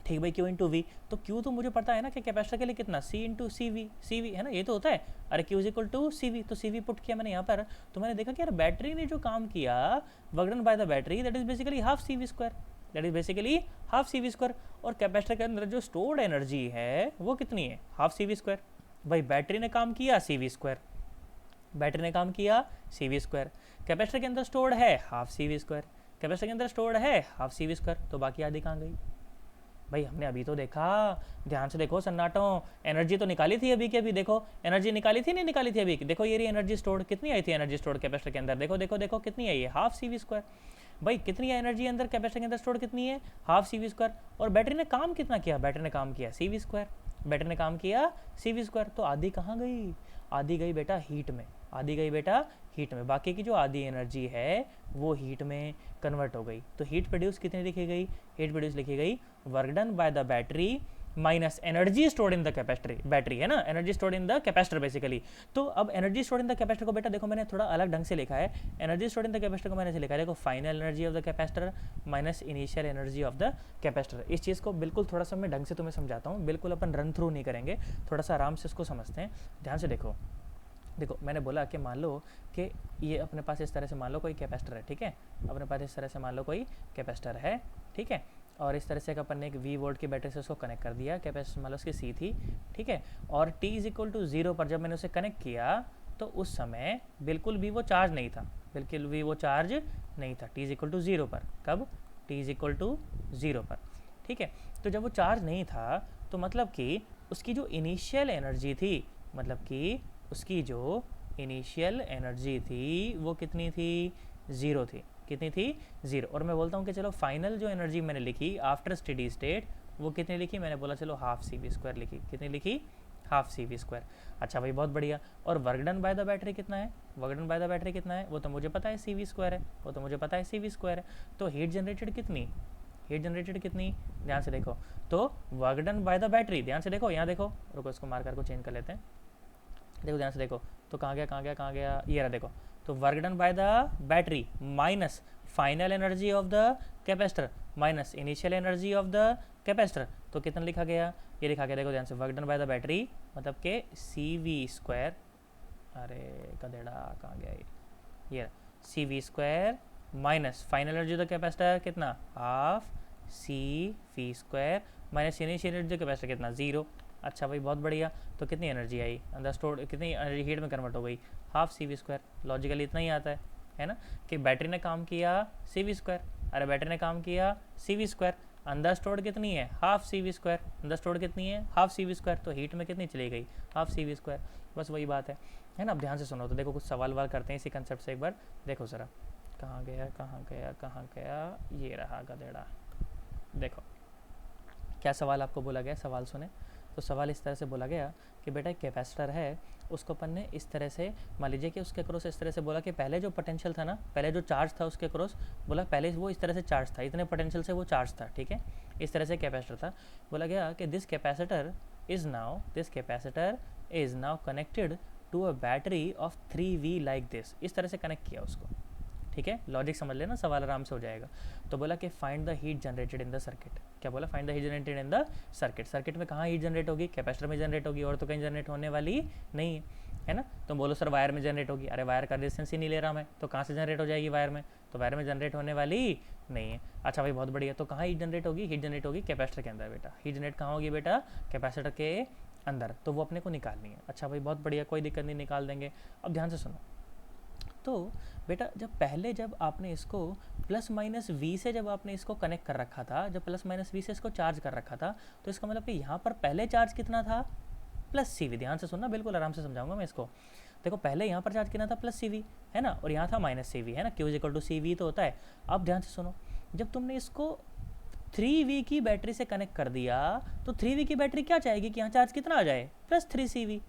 ठीक भाई Q इंटू वी, तो Q तो मुझे पता है ना कि कैपेसिटर के लिए कितना C इंटू सी वी है ना, ये तो होता है। अरे Q is equal to CV, तो CV पुट किया मैंने यहाँ पर तो मैंने देखा कि यार बैटरी ने जो काम किया work done by the battery that is basically half CV square, that is basically half CV square. और कैपेसिटर के अंदर जो स्टोर्ड एनर्जी है वो कितनी है? Half CV square. भाई बैटरी ने काम किया CV स्क्वायर, बैटरी ने काम किया CV स्क्वायर, कैपेसिटर के अंदर स्टोर्ड है हाफ CV स्क्वायर, कैपेसिटर के अंदर स्टोर्ड है हाफ CV स्क्वायर, तो बाकी आधी कहाँ गई? भाई हमने अभी तो देखा, ध्यान से देखो सन्नाटों, एनर्जी तो निकाली थी अभी के अभी, देखो एनर्जी निकाली थी नहीं निकाली थी अभी? देखो ये रही एनर्जी स्टोर्ड, कितनी आई थी एनर्जी स्टोर्ड कैपेसिटर के अंदर? देखो देखो देखो कितनी आई है? Half CV square. भाई कितनी एनर्जी अंदर कैपेसिटर के अंदर स्टोर्ड कितनी है? Half CV square. और बैटरी ने काम कितना किया? बैटरी ने काम किया CV स्क्वायर, बैटरी ने काम किया CV स्क्वायर। तो आधी कहाँ गई? आधी गई बेटा हीट में, आधी गई बेटा हीट में। बाकी की जो आधी एनर्जी है वो हीट में कन्वर्ट हो गई। तो हीट प्रोड्यूस कितनी लिखी गई? हीट प्रोड्यूस लिखी गई work done by the battery minus energy stored in the capacitor, battery है ना, energy stored in the capacitor basically. तो अब energy stored in the capacitor को बेटा देखो मैंने थोड़ा अलग ढंग से लिखा है। Energy stored in the capacitor को मैंने ऐसे लिखा है, देखो final energy of the capacitor minus initial energy of the capacitor. इस चीज़ को बिल्कुल थोड़ा सा मैं ढंग से तुम्हें समझाता हूँ, बिल्कुल अपन रन थ्रू नहीं करेंगे, थोड़ा सा आराम से इसको समझते हैं। ध्यान से देखो, देखो मैंने बोला कि मान लो कि ये अपने पास इस तरह से मान लो कोई कैपेसिटर है, ठीक है, अपने पास इस तरह से मान लो कोई कैपेसिटर है, ठीक है, और इस तरह से अपन ने एक V वोल्ट की बैटरी से उसको कनेक्ट कर दिया। कैपेसिटर मान लो उसकी C थी, ठीक है, और T इज इक्वल टू 0 पर जब मैंने उसे कनेक्ट किया तो उस समय बिल्कुल भी वो चार्ज नहीं था, बिल्कुल भी वो चार्ज नहीं था। T इज इक्वल टू 0 पर, कब? T इज इक्वल टू 0 पर, ठीक है। तो जब वो चार्ज नहीं था तो मतलब कि उसकी जो इनिशियल एनर्जी थी, मतलब कि उसकी जो इनिशियल एनर्जी थी वो कितनी थी? 0 थी। कितनी थी? 0। और मैं बोलता हूँ कि चलो फाइनल जो एनर्जी मैंने लिखी आफ्टर स्टेडी स्टेट वो कितनी लिखी? मैंने बोला चलो हाफ CV स्क्वायर लिखी। कितनी लिखी? Half CV square. अच्छा भाई बहुत बढ़िया। और work done by the battery कितना है? Work done by the battery कितना है? वो तो मुझे पता है CV स्क्वायर है, वो तो मुझे पता है CV स्क्वायर है। तो हीट जनरेटेड कितनी? हीट जनरेटेड कितनी? ध्यान से देखो, तो work done by the battery, ध्यान से देखो, यहाँ देखो, रुको इसको मार्कर को चेंज कर लेते हैं, देखो ध्यान से देखो, तो कहाँ गया कहाँ गया कहाँ गया, ये रहा देखो। तो work done by the battery minus final energy of the capacitor minus initial energy of the capacitor, तो कितना लिखा गया, ये लिखा गया देखो ध्यान से, work done by the battery मतलब के सी वी स्क्वायर, अरे गधेड़ा कहाँ गया ये C V square minus final energy of the capacitor कितना, half C V square minus initial energy of the capacitor कितना, जीरो। अच्छा भाई बहुत बढ़िया, तो कितनी एनर्जी आई अंदर स्टोर, कितनी एनर्जी हीट में कन्वर्ट हो गई, half C V square. Logically इतना ही आता है ना, कि बैटरी ने काम किया सी वी स्क्वायर, अरे बैटरी ने काम किया सी वी स्क्वायर, अंदर स्टोर्ड कितनी है, हाफ सी वी स्क्वायर, अंदर स्टोर्ड कितनी है, हाफ सी वी स्क्वायर, तो हीट में कितनी चली गई, हाफ सी वी स्क्वायर। बस वही बात है ना। अब ध्यान से सुनो, तो देखो कुछ सवाल वाल करते हैं इसी कंसेप्ट से, एक बार देखो ज़रा, कहाँ गया कहाँ गया कहाँ गया, ये रहा गधेड़ा। देखो क्या सवाल आपको बोला गया, सवाल सुने। तो सवाल इस तरह से बोला गया कि बेटा एक कैपेसिटर है, उसको अपन ने इस तरह से, मान लीजिए कि उसके क्रॉस इस तरह से बोला कि पहले जो पोटेंशियल था ना, पहले जो चार्ज था उसके क्रॉस, बोला पहले वो इस तरह से चार्ज था, इतने पोटेंशियल से वो चार्ज था, ठीक है, इस तरह से कैपेसिटर था। बोला गया कि this capacitor is now connected to a battery of 3V like this, इस तरह से कनेक्ट किया उसको, ठीक है। लॉजिक समझ लेना, सवाल आराम से हो जाएगा। तो बोला कि find the heat generated in the circuit, क्या बोला, find the heat generated in the circuit. Circuit में कहाँ हीट जनरेट होगी, कैपेसिटर में जनरेट होगी, और तो कहीं जनरेट होने वाली नहीं है ना। तो बोलो सर वायर में जनरेट होगी, अरे वायर का रेजिस्टेंस ही नहीं ले रहा मैं, तो कहाँ से जनरेट हो जाएगी वायर में, तो वायर में जनरेट होने वाली नहीं है। अच्छा भाई बहुत बढ़िया, तो कहाँ हीट जनरेट होगी, हीट जनरेट होगी कैपेसिटर के अंदर बेटा, हीट जनरेट कहाँ होगी बेटा, कैपेसिटर के अंदर, तो वो अपने को निकालनी है। अच्छा भाई बहुत बढ़िया, कोई दिक्कत नहीं, निकाल देंगे। अब ध्यान से सुनो, तो बेटा जब आपने इसको प्लस माइनस वी से जब आपने इसको कनेक्ट कर रखा था, जब प्लस माइनस वी से इसको चार्ज कर रखा था, तो इसका मतलब कि यहाँ पर पहले चार्ज कितना था, प्लस सी वी। ध्यान से सुनना, बिल्कुल आराम से समझाऊंगा मैं इसको। देखो पहले यहाँ पर चार्ज कितना था, प्लस सी वी है ना, और यहाँ था माइनस सी वी है ना, Q is equal to C V तो होता है। अब ध्यान से सुनो, जब तुमने इसको 3V की बैटरी से कनेक्ट कर दिया, तो 3V की बैटरी क्या चाहेगी कि यहाँ चार्ज कितना आ जाए, प्लस 3CV,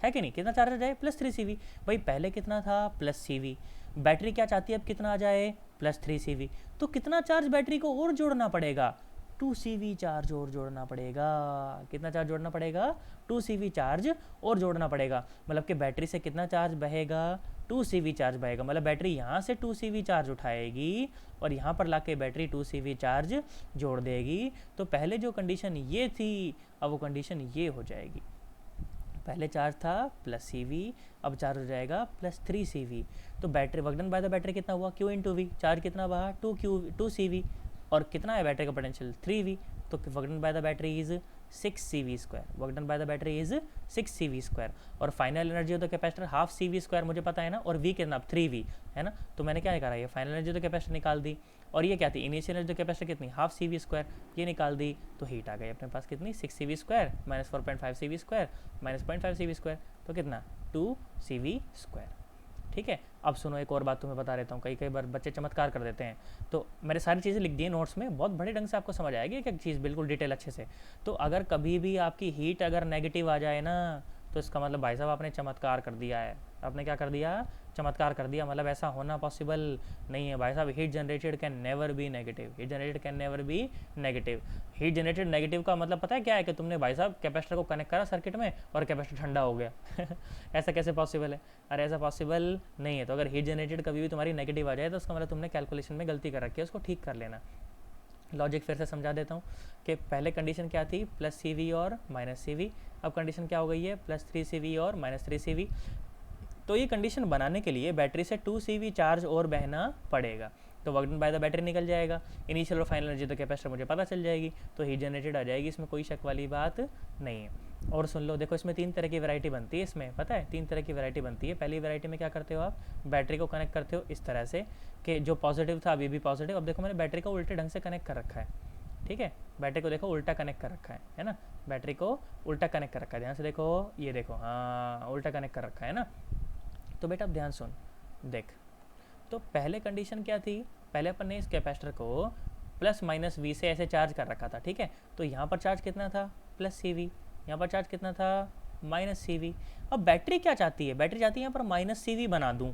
है कि नहीं, कितना चार्ज आ जाए, प्लस 3CV। भाई पहले कितना था, प्लस CV, बैटरी क्या चाहती है अब कितना आ जाए, प्लस 3CV। तो कितना चार्ज बैटरी को और जोड़ना पड़ेगा, 2CV चार्ज और जोड़ना पड़ेगा। कितना चार्ज जोड़ना पड़ेगा, 2CV चार्ज और जोड़ना पड़ेगा। मतलब कि बैटरी से कितना चार्ज बहेगा, 2CV चार्ज बहेगा। मतलब बैटरी यहाँ से 2CV चार्ज उठाएगी और यहाँ पर लाके बैटरी 2CV चार्ज जोड़ देगी। तो पहले जो कंडीशन ये थी, अब वो कंडीशन ये हो जाएगी, पहले चार्ज था प्लस CV, अब चार्ज हो जाएगा प्लस 3CV। तो battery work done by the battery कितना हुआ, Q इंटू वी, चार्ज कितना बहा 2CV, और कितना है बैटरी का पोटेंशियल 3V, तो work done by the battery is 6CV square, work done by the battery is 6CV square. और final energy of the capacitor half CV square मुझे पता है ना, और V कितना 3V है ना, तो मैंने क्या निकाला, ये final energy of the capacitor निकाल दी, और ये क्या थी, initial energy of the capacitor कितनी, हाफ CV स्क्वायर, ये निकाल दी। तो हीट आ गई अपने पास कितनी, 6CV square minus 4.5 CV square minus 0.5 CV square, तो कितना 2CV स्क्वायर, ठीक है। अब सुनो एक और बात तुम्हें बता देता हूँ, कई बार बच्चे चमत्कार कर देते हैं, तो मैंने सारी चीज़ें लिख दी हैं नोट्स में, बहुत बड़े ढंग से आपको समझ आएगी एक एक चीज़, बिल्कुल डिटेल अच्छे से। तो अगर कभी भी आपकी हीट अगर नेगेटिव आ जाए ना, तो इसका मतलब भाई साहब आपने चमत्कार कर दिया है, आपने क्या कर दिया, चमत्कार कर दिया। मतलब ऐसा होना पॉसिबल नहीं है भाई साहब, heat generated can never be negative, heat generated can never be negative. Heat generated negative का मतलब पता है क्या है, कि तुमने भाई साहब कैपेसिटर को कनेक्ट करा सर्किट में और कैपेसिटर ठंडा हो गया ऐसा कैसे पॉसिबल है, अरे ऐसा पॉसिबल नहीं है। तो अगर हीट जनरेटेड कभी भी तुम्हारी नेगेटिव आ जाए, तो उसका मतलब तुमने कैलकुलेशन में गलती कर रखी है, उसको ठीक कर लेना। लॉजिक फिर से समझा देता हूँ कि पहले कंडीशन क्या थी, प्लस CV और माइनस CV, अब कंडीशन क्या हो गई है, प्लस 3CV और माइनस 3CV। तो ये कंडीशन बनाने के लिए बैटरी से 2CV चार्ज और बहना पड़ेगा, तो work done by the battery निकल जाएगा, इनिशियल और फाइनल एनर्जी तो कैपेसिटर मुझे पता चल जाएगी, तो हीट जनरेटेड आ जाएगी, इसमें कोई शक वाली बात नहीं है। और सुन लो, देखो इसमें 3 तरह की वैरायटी बनती है, इसमें पता है 3 तरह की वैरायटी बनती है। पहली वैरायटी में क्या करते हो आप, बैटरी को कनेक्ट करते हो इस तरह से कि जो पॉजिटिव था अभी भी पॉजिटिव, अब देखो मैंने बैटरी को उल्टे ढंग से कनेक्ट कर रखा है, ठीक है, बैटरी को देखो उल्टा कनेक्ट कर रखा है ना, बैटरी को उल्टा कनेक्ट कर रखा है, ध्यान से देखो, ये देखो, हाँ उल्टा कनेक्ट कर रखा है ना। तो बेटा अब ध्यान सुन, देख, तो पहले कंडीशन क्या थी, पहले अपन ने इस कैपेसिटर को प्लस माइनस V से ऐसे चार्ज कर रखा था, ठीक है। तो यहाँ पर चार्ज कितना था, प्लस CV, यहाँ पर चार्ज कितना था, माइनस CV। अब बैटरी क्या चाहती है, बैटरी चाहती है यहाँ पर माइनस CV बना दूँ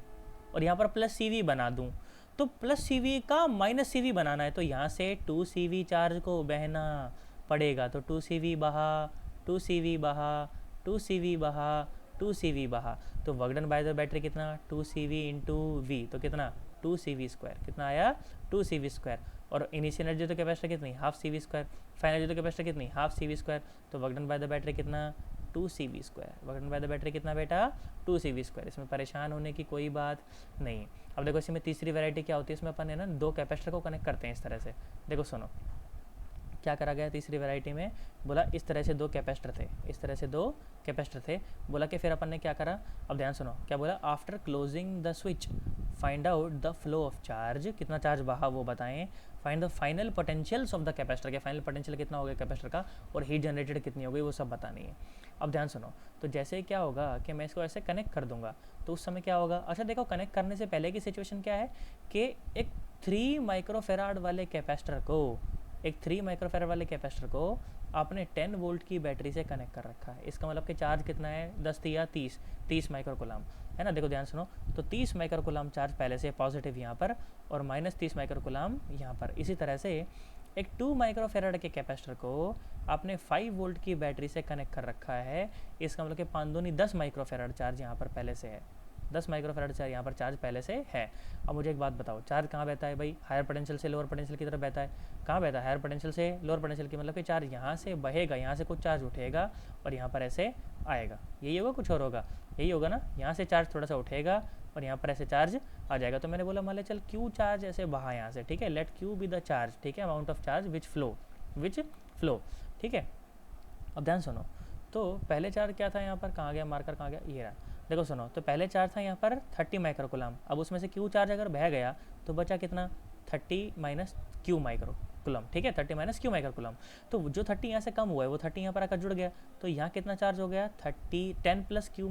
और यहाँ पर प्लस CV बना दूँ, तो प्लस CV का माइनस CV बनाना है, तो यहाँ से 2CV चार्ज को बहना पड़ेगा, तो 2CV बहा 2CV बहा 2CV बहा 2 CV बहा, तो work done by the battery कितना 2 CV इंटू वी, तो कितना 2 CV², कितना आया 2 CV²। और इनिशियल एनर्जी तो कैपेसिटर कितनी 1/2 CV², फाइनल एनर्जी तो कैपेसिटर कितनी 1/2 CV², तो work done by the battery कितना 2 CV²। Work done by the battery कितना बेटा 2 CV²। इसमें परेशान होने की कोई बात नहीं। अब देखो इसमें तीसरी वैरायटी क्या होती है, इसमें अपन है ना 2 कैपेसिटर को कनेक्ट करते हैं इस तरह से। देखो सुनो क्या करा गया तीसरी वैरायटी में, बोला इस तरह से 2 कैपेसिटर थे, इस तरह से 2 कैपेसिटर थे। बोला कि फिर अपन ने क्या करा, अब ध्यान सुनो क्या बोला, after closing the switch find out the flow of charge, कितना चार्ज बहा वो बताएं, find the final potentials of the capacitor, के फाइनल पोटेंशियल कितना हो गया कैपेसिटर का, और हीट जनरेटेड कितनी हो गई वो सब बतानी है। अब ध्यान सुनो, तो जैसे क्या होगा कि मैं इसको ऐसे कनेक्ट कर दूंगा तो उस समय क्या होगा, अच्छा देखो कनेक्ट करने से पहले की सिचुएशन क्या है कि एक 3 माइक्रोफेराड वाले कैपेसिटर को, एक 3 माइक्रोफेराड वाले कैपेसिटर को आपने 10 वोल्ट की बैटरी से कनेक्ट कर रखा है। इसका मतलब कि चार्ज कितना है 10 या 30 माइक्रोकुलाम है ना। देखो ध्यान सुनो, तो 30 माइक्रोकुलाम चार्ज पहले से पॉजिटिव यहाँ पर और -30 माइक्रोकुलाम यहाँ पर। इसी तरह से एक 2 माइक्रोफेराड के कैपेसिटर को आपने 5 वोल्ट की बैटरी से कनेक्ट कर रखा है। इसका मतलब कि 5 दूनी 10 माइक्रोफेराड चार्ज यहाँ पर पहले से है, 10 माइक्रोफेराड चार्ज यहाँ पर चार्ज पहले से है। अब मुझे एक बात बताओ, चार्ज कहाँ बहता है भाई, हायर पोटेंशियल से लोअर पोटेंशियल की तरफ बहता है। कहाँ बहता है, हायर पोटेंशियल से लोअर पोटेंशियल की, मतलब कि चार्ज यहाँ से बहेगा, यहाँ से कुछ चार्ज उठेगा और यहाँ पर ऐसे आएगा, यही होगा कुछ और होगा, यही होगा ना। यहाँ से चार्ज थोड़ा सा उठेगा और यहाँ पर ऐसे चार्ज आ जाएगा। तो मैंने बोला मान ले चल क्यू चार्ज ऐसे बहा यहाँ से, ठीक है, let Q be the charge, ठीक है, amount of charge which flow, ठीक है। अब ध्यान सुनो, तो पहले चार्ज क्या था यहाँ पर, कहाँ गया मार्कर, कहाँ गया, ये रहा। देखो सुनो, तो पहले चार्ज था यहाँ पर 30 माइक्रोकुलाम, अब उसमें से क्यू चार्ज अगर बह गया तो बचा कितना 30 माइनस क्यू माइक्रोकुलाम, ठीक है, 30 माइनस क्यू माइक्रोकुलाम। तो जो 30 यहाँ से कम हुआ है वो 30 यहाँ पर आकर जुड़ गया, तो यहाँ कितना चार्ज हो गया 10 प्लस क्यू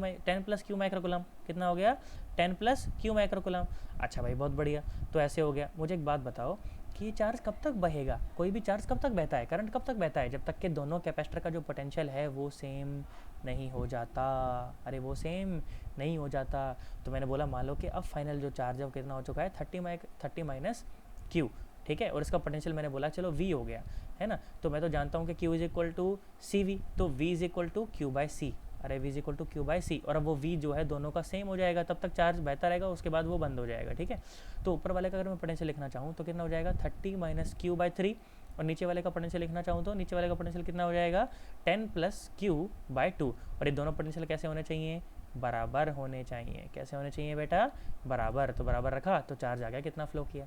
माइक्रोकुलाम, कितना हो गया 10 प्लस क्यू माइक्रोकुलाम। अच्छा भाई बहुत बढ़िया, तो ऐसे हो गया। मुझे एक बात बताओ कि ये चार्ज कब तक बहेगा, कोई भी चार्ज कब तक बहता है, करंट कब तक बहता है, जब तक कि दोनों कैपेसिटर का जो पोटेंशियल है वो सेम नहीं हो जाता। अरे वो सेम नहीं हो जाता। तो मैंने बोला मान लो कि अब फाइनल जो चार्ज है वो कितना हो चुका है 30 माइनस क्यू, ठीक है, और इसका पोटेंशियल मैंने बोला चलो v हो गया है ना। तो मैं तो जानता हूँ कि q is equal to C V, तो v is equal to Q by C, अरे v is equal to Q by C, और अब वो v जो है दोनों का सेम हो जाएगा, तब तक चार्ज बहता रहेगा, उसके बाद वो बंद हो जाएगा, ठीक है। तो ऊपर वाले का अगर मैं पोटेंशियल लिखना चाहूँ तो कितना हो जाएगा 30 माइनस क्यू बाई 3, और नीचे वाले का पोटेंशियल लिखना चाहूँ तो नीचे वाले का पोटेंशियल कितना हो जाएगा 10 प्लस क्यू बाई 2। और ये दोनों पोटेंशियल कैसे होने चाहिए, बराबर होने चाहिए। कैसे होने चाहिए बेटा, बराबर। तो बराबर रखा तो चार्ज आ गया, कितना फ्लो किया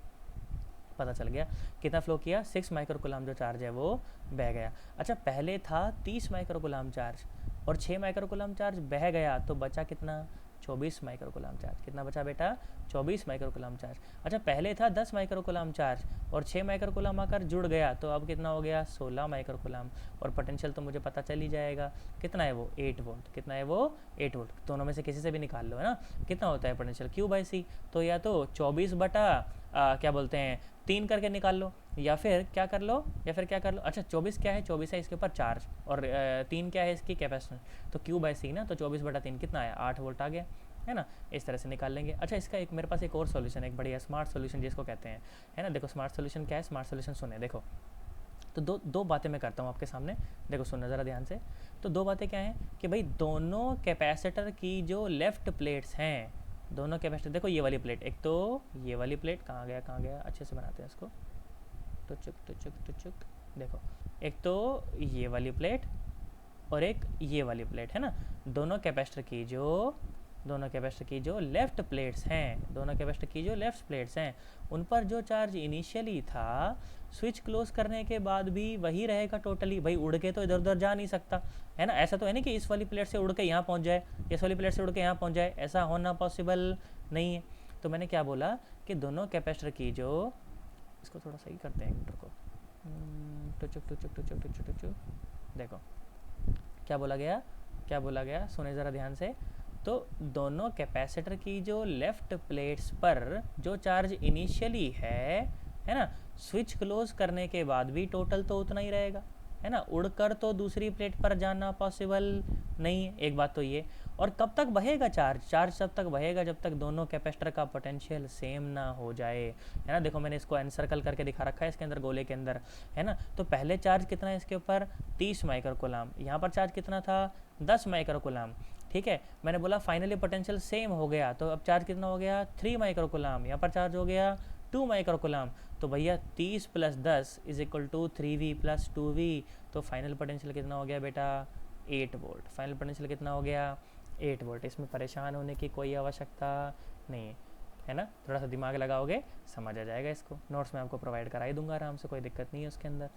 पता चल गया, कितना फ्लो किया 6 माइक्रोकुलाम जो चार्ज है वो बह गया। अच्छा पहले था 30 माइक्रोकुलाम चार्ज और 6 माइक्रोकुलाम चार्ज बह गया, तो बचा कितना 24 माइक्रोकुलाम चार्ज, कितना बचा बेटा 24 माइक्रोकुलाम चार्ज। अच्छा पहले था 10 माइक्रोकुलाम चार्ज और 6 माइक्रोकुलाम आकर जुड़ गया, तो अब कितना हो गया 16 माइक्रोकुलाम, और पोटेंशियल तो मुझे पता चल ही जाएगा कितना है वो 8 वोल्ट, कितना है वो 8 वोल्ट, दोनों में से किसी से भी निकाल लो है ना। कितना होता है पोटेंशियल क्यू बाई सी, तो या तो 24 बटा क्या बोलते हैं 3 करके निकाल लो, या फिर क्या कर लो, अच्छा 24 क्या है, 24 है इसके ऊपर चार्ज, और 3 क्या है इसकी कैपेसिटेंस, तो क्यू बाई सी ना, तो 24 बटा 3 कितना आया 8 वोल्ट आ गया है ना। इस तरह से निकाल लेंगे। अच्छा इसका एक मेरे पास एक और सॉल्यूशन, एक बढ़िया स्मार्ट सॉल्यूशन जिसको कहते हैं है ना। देखो स्मार्ट सॉल्यूशन क्या है, स्मार्ट सॉल्यूशन सुने, देखो तो दो बातें मैं करता हूँ आपके सामने, देखो सुनना ज़रा ध्यान से। तो दो बातें क्या हैं कि भाई दोनों कैपेसिटर की जो लेफ़्ट प्लेट्स हैं, दोनों कैपेसिटर, देखो ये वाली प्लेट, एक तो ये वाली प्लेट, कहाँ गया, अच्छे से बनाते हैं इसको, टुचुक, देखो एक तो ये वाली प्लेट और एक ये वाली प्लेट है ना। दोनों कैपेसिटर की जो लेफ़्ट प्लेट्स हैं, उन पर जो चार्ज इनिशियली था स्विच क्लोज करने के बाद भी वही रहेगा टोटली। भाई उड़ के तो इधर उधर जा नहीं सकता है ना, ऐसा तो है नहीं कि इस वाली प्लेट से उड़ के यहाँ पहुँच जाए, इस वाली प्लेट से उड़ के यहाँ पहुँच जाए, ऐसा होना पॉसिबल नहीं है। तो मैंने क्या बोला कि दोनों कैपेसिटर की जो, इसको थोड़ा सही करते हैं मीटर को, टुचुक, देखो क्या बोला गया सुने ज़रा ध्यान से। तो दोनों कैपेसिटर की जो लेफ़्ट प्लेट्स पर जो चार्ज इनिशियली है ना, स्विच क्लोज करने के बाद भी टोटल तो उतना ही रहेगा है ना, उड़कर तो दूसरी प्लेट पर जाना पॉसिबल नहीं है, एक बात तो ये। और कब तक बहेगा चार्ज तब तक बहेगा जब तक दोनों कैपेसिटर का पोटेंशियल सेम ना हो जाए है ना। देखो मैंने इसको एनसर्कल करके दिखा रखा है इसके अंदर, गोले के अंदर है ना। तो पहले चार्ज कितना है इसके ऊपर 30 माइक्रोकुलाम, यहाँ पर चार्ज कितना था 10 माइक्रोकुलाम। ठीक है। मैंने बोला फाइनली पोटेंशियल सेम हो गया, तो अब चार्ज कितना हो गया 3 माइक्रोकुलाम, यहाँ पर चार्ज हो गया 2 माइक्रोकुलाम। तो भैया 30 + 10 = 3V + 2V। तो फाइनल पोटेंशियल कितना हो गया बेटा 8 वोल्ट। फाइनल पोटेंशियल कितना हो गया 8 वोल्ट। इसमें परेशान होने की कोई आवश्यकता नहीं है, है ना। थोड़ा सा दिमाग लगाओगे समझ आ जाएगा। इसको नोट्स में आपको प्रोवाइड करा ही दूंगा आराम से, कोई दिक्कत नहीं है उसके अंदर।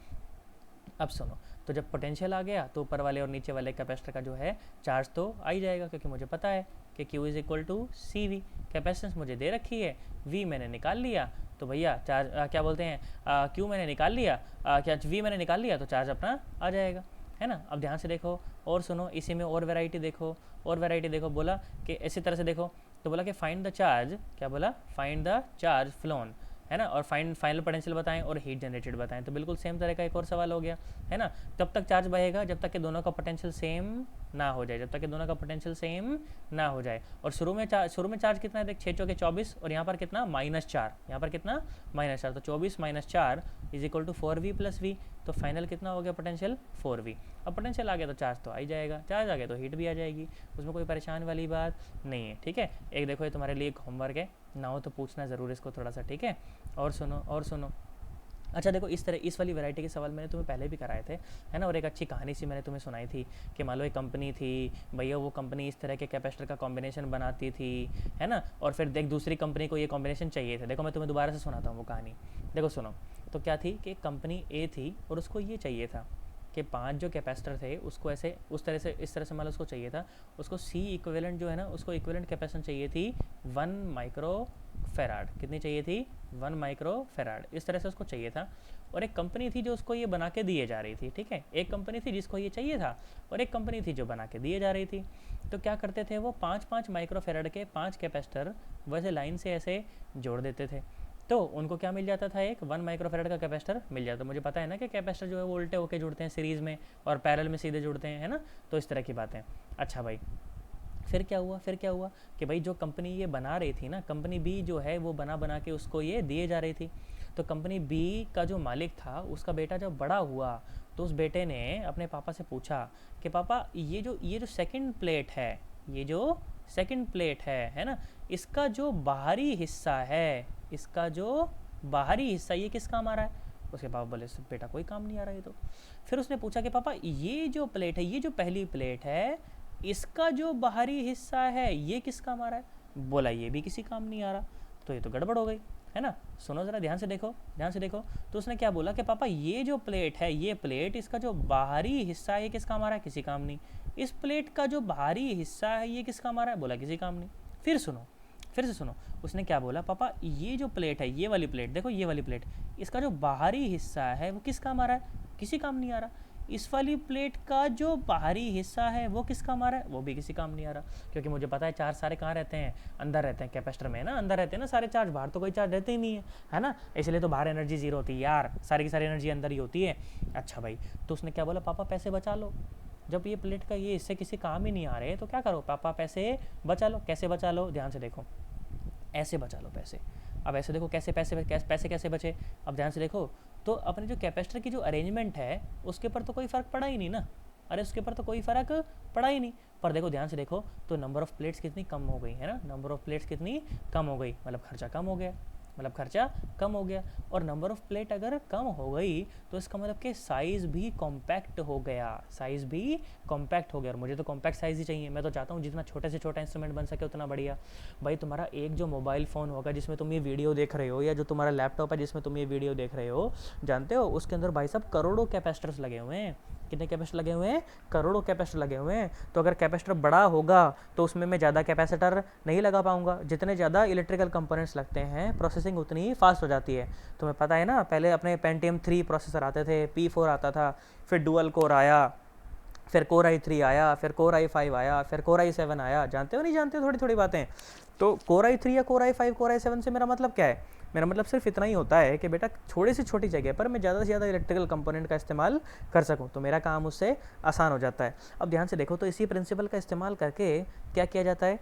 अब सुनो, तो जब पोटेंशियल आ गया तो ऊपर वाले और नीचे वाले कैपेसिटर का जो है चार्ज तो आ ही जाएगा, क्योंकि मुझे पता है कि Q = CV। कैपेसिटेंस मुझे दे रखी है, V मैंने निकाल लिया, तो भैया चार्ज क्या बोलते हैं Q मैंने निकाल लिया, क्या V मैंने निकाल लिया, तो चार्ज अपना आ जाएगा, है ना। अब ध्यान से देखो और सुनो, इसी में और वैरायटी देखो, और वैरायटी देखो। बोला कि इसी तरह से देखो, तो बोला कि फाइंड द चार्ज, क्या बोला फाइंड द चार्ज फ्लोन, है ना, और फाइनल पोटेंशियल बताएं और हीट जनरेटेड बताएं। तो बिल्कुल सेम तरह का एक और सवाल हो गया, है ना। कब तक चार्ज बढ़ेगा, जब तक कि दोनों का पोटेंशियल सेम ना हो जाए, जब तक कि दोनों का पोटेंशियल सेम ना हो जाए। और शुरू में चार्ज कितना है, देख 6 चौके 24, और यहाँ पर कितना -4, यहाँ पर कितना -4, तो 24 - 4 = 4V + V। तो फाइनल कितना हो गया पोटेंशियल 4V। अब पोटेंशियल आ गया तो चार्ज तो आ ही जाएगा, चार्ज आ गया तो हीट भी आ जाएगी, उसमें कोई परेशान वाली बात नहीं है, ठीक है। एक देखो ये तुम्हारे लिए एक होमवर्क है, ना हो तो पूछना ज़रूर इसको थोड़ा सा, ठीक है। और सुनो, अच्छा देखो, इस तरह इस वाली वैरायटी के सवाल मैंने तुम्हें पहले भी कराए थे, है ना। और एक अच्छी कहानी सी मैंने तुम्हें सुनाई थी कि मान लो एक कंपनी थी भैया, वो कंपनी इस तरह के कैपेसिटर का कॉम्बिनेशन बनाती थी, है ना। और फिर देख दूसरी कंपनी को ये कॉम्बिनेशन चाहिए थे। देखो मैं तुम्हें दोबारा से सुनाता हूँ वो कहानी, देखो सुनो। तो क्या थी कि कंपनी ए थी और उसको ये चाहिए था कि 5 जो कैपेसिटर थे उसको ऐसे इस तरह से मान लो उसको चाहिए था, उसको C इक्विवेलेंट जो है ना, उसको इक्विवेलेंट कैपेसिटेंस चाहिए थी 1 माइक्रोफेराड। कितनी चाहिए थी 1 माइक्रोफेराड, इस तरह से उसको चाहिए था। और एक कंपनी थी जो उसको ये बना के दिए जा रही थी, ठीक है। एक कंपनी थी जिसको ये चाहिए था और एक कंपनी थी जो बना के दिए जा रही थी। तो क्या करते थे वो 5-5 माइक्रोफेराड के 5 कैपेसिटर वैसे लाइन से ऐसे जोड़ देते थे, तो उनको क्या मिल जाता था, एक 1 माइक्रोफेराड का कैपेसिटर मिल जाता। मुझे पता है ना कि कैपेसिटर जो है वो उल्टे होके जुड़ते हैं सीरीज़ में और पैरेलल में सीधे जुड़ते हैं, है ना। तो इस तरह की बातें। अच्छा भाई, फिर क्या हुआ कि भाई जो कंपनी ये बना रही थी ना, कंपनी बी जो है वो बना के उसको ये दिए जा रही थी। तो कंपनी बी का जो मालिक था उसका बेटा जब बड़ा हुआ तो उस बेटे ने अपने पापा से पूछा कि पापा ये जो सेकंड प्लेट है, ये जो सेकंड प्लेट है ना, इसका जो बाहरी हिस्सा है, इसका जो बाहरी हिस्सा ये किस काम आ रहा है। उसके पापा बोले बेटा कोई काम नहीं आ रहा है। तो फिर उसने पूछा कि पापा ये जो प्लेट है, ये जो पहली प्लेट है, इसका जो बाहरी हिस्सा है ये किस काम आ रहा है। बोला ये भी किसी काम नहीं आ रहा। तो ये तो गड़बड़ हो गई, है ना। सुनो ज़रा ध्यान से देखो। तो उसने क्या बोला कि पापा ये जो प्लेट है, ये प्लेट, इसका जो बाहरी हिस्सा है ये किस काम आ रहा है, किसी काम नहीं। इस प्लेट का जो बाहरी हिस्सा है ये किस काम आ रहा है, बोला किसी काम नहीं। फिर से सुनो, उसने क्या बोला, पापा ये जो प्लेट है, ये वाली प्लेट देखो, ये वाली प्लेट, इसका जो बाहरी हिस्सा है वो किस काम आ रहा है, किसी काम नहीं आ रहा। इस वाली प्लेट का जो बाहरी हिस्सा है वो किस काम आ रहा है, वो भी किसी काम नहीं आ रहा। क्योंकि मुझे पता है चार्ज सारे कहाँ रहते हैं, अंदर रहते हैं कैपेसिटर में, ना अंदर रहते हैं ना सारे चार्ज, बाहर तो कोई चार्ज रहते ही नहीं है ना। इसलिए तो बाहर एनर्जी जीरो होती है यार, सारी की सारी एनर्जी अंदर ही होती है। अच्छा भाई, तो उसने क्या बोला, पापा पैसे बचा लो, जब ये प्लेट का ये इससे किसी काम ही नहीं आ रहे तो क्या करो पापा, पैसे बचा लो। कैसे बचा लो, ध्यान से देखो, ऐसे बचा लो पैसे। अब ऐसे देखो कैसे पैसे कैसे बचे। अब ध्यान से देखो, तो अपने जो कैपेसिटर की जो अरेंजमेंट है उसके ऊपर तो कोई फ़र्क पड़ा ही नहीं ना, अरे उसके ऊपर तो कोई फ़र्क पड़ा ही नहीं। पर देखो ध्यान से देखो, तो नंबर ऑफ़ प्लेट्स कितनी कम हो गई, है ना, नंबर ऑफ़ प्लेट्स कितनी कम हो गई, मतलब खर्चा कम हो गया। और नंबर ऑफ़ प्लेट अगर कम हो गई तो इसका मतलब कि साइज़ भी कॉम्पैक्ट हो गया, और मुझे तो कॉम्पैक्ट साइज़ ही चाहिए। मैं तो चाहता हूँ जितना छोटे से छोटा इंस्ट्रूमेंट बन सके उतना बढ़िया। भाई तुम्हारा एक जो मोबाइल फ़ोन होगा जिसमें तुम ये वीडियो देख रहे हो, या जो तुम्हारा लैपटॉप है जिसमें तुम ये वीडियो देख रहे हो, जानते हो उसके अंदर भाई साहब करोड़ों कैपेसिटर्स लगे हुए हैं। कितने कैपेसिटर लगे हुए हैं, करोड़ों कैपेसिटर लगे हुए हैं। तो अगर कैपेसिटर बड़ा होगा तो उसमें मैं ज़्यादा कैपेसिटर नहीं लगा पाऊंगा, जितने ज़्यादा इलेक्ट्रिकल कंपोनेंट्स लगते हैं प्रोसेसिंग उतनी ही फास्ट हो जाती है। तुम्हें पता है ना, पहले अपने पेंटियम 3 प्रोसेसर आते थे, P4 आता था, फिर डुअल कोर आया, फिर कोर i3 आया, फिर कोर i5 आया, फिर कोर i7 आया। जानते हो नहीं जानते हो, थोड़ी थोड़ी बातें। तो कोर i3 या कोर i5 कोर i7 से मेरा मतलब क्या है, मेरा मतलब सिर्फ इतना ही होता है कि बेटा छोटी से छोटी जगह पर मैं ज़्यादा से ज़्यादा इलेक्ट्रिकल कंपोनेंट का इस्तेमाल कर सकूं, तो मेरा काम उससे आसान हो जाता है। अब ध्यान से देखो, तो इसी प्रिंसिपल का इस्तेमाल करके क्या किया जाता है,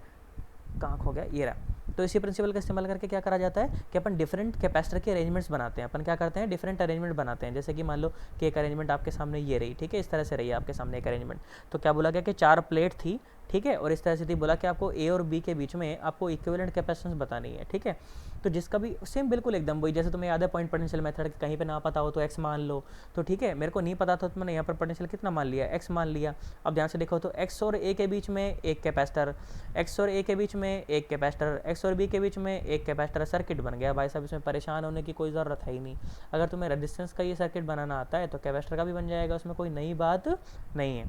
कहाँ खो गया, ये रहा। तो इसी प्रिंसिपल का इस्तेमाल करके क्या करा जाता है कि अपन डिफरेंट कैपेसिटर के अरेंजमेंट्स बनाते हैं। अपन क्या करते हैं, डिफरेंट अरेंजमेंट बनाते हैं। जैसे कि मान लो कि एक अरेंजमेंट आपके सामने ये रही, ठीक है, इस तरह से रही है आपके सामने एक अरेंजमेंट। तो क्या बोला गया कि 4 प्लेट थी, ठीक है। और इस तरह से बोला कि आपको ए और बी के बीच में आपको इक्विवेलेंट कैपेसिटेंस बतानी है, ठीक है। तो जिसका भी सेम बिल्कुल एकदम वही, जैसे तुम्हें याद है पॉइंट पोटेंशियल मेथड, कहीं पे ना पता हो तो एक्स मान लो, तो ठीक है। मेरे को नहीं पता था तो मैंने यहाँ पर पोटेंशियल कितना मान लिया, एक्स मान लिया। अब ध्यान से देखो तो एक्स और ए के बीच में एक कैपेसिटर, एक्स और ए के बीच में एक कैपेसिटर, एक्स और बी के बीच में एक कैपेसिटर, सर्किट बन गया भाई साहब। इसमें परेशान होने की कोई ज़रूरत है ही नहीं। अगर तुम्हें रेजिस्टेंस का ये सर्किट बनाना आता है तो कैपेसिटर का भी बन जाएगा, उसमें कोई नई बात नहीं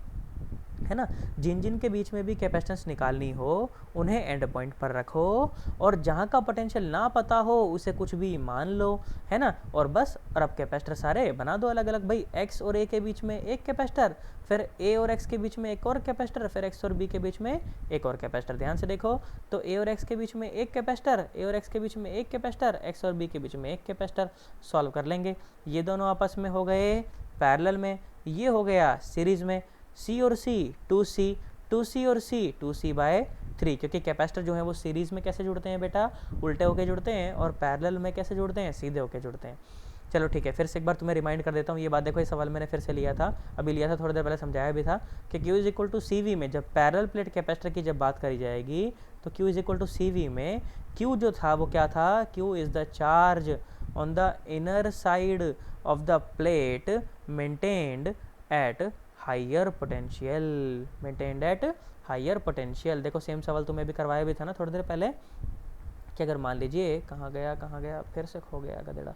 है ना। जिन जिन के बीच में भी कैपेसिटेंस निकालनी हो उन्हें एंड पॉइंट पर रखो, और जहाँ का पोटेंशियल ना पता हो उसे कुछ भी मान लो, है ना। और बस, और अब कैपेसिटर सारे बना दो अलग अलग भाई। एक्स और ए के बीच में एक कैपेसिटर, फिर ए और एक्स के बीच में एक और कैपेसिटर, फिर एक्स और बी के बीच में एक और कैपेसिटर। ध्यान से देखो तो ए और एक्स के बीच में एक कैपेसिटर, ए और एक्स के बीच में एक कैपेसिटर, एक्स और बी के बीच में एक कैपेसिटर। सॉल्व कर लेंगे। ये दोनों आपस में हो गए पैरेलल में, ये हो गया सीरीज में। सी और सी 2C, 2C और C 2C/3, क्योंकि कैपेसिटर जो है वो सीरीज़ में कैसे जुड़ते हैं बेटा, उल्टे होके जुड़ते हैं, और पैरेलल में कैसे जुड़ते हैं, सीधे होके जुड़ते हैं। चलो ठीक है, फिर से एक बार तुम्हें रिमाइंड कर देता हूँ ये बात। देखो ये सवाल मैंने फिर से लिया था, अभी लिया था थोड़ी देर पहले, समझाया भी था कि Q is equal to CV में जब पैरेलल प्लेट कैपेसिटर की जब बात करी जाएगी तो Q is equal to CV में Q जो था वो क्या था, Q is the charge on the inner side of the plate maintained at higher potential, maintained at higher potential. देखो सेम सवाल तुम्हें भी करवाया भी था ना थोड़ी देर पहले, कि अगर मान लीजिए कहाँ गया फिर से खो गया गधेड़ा,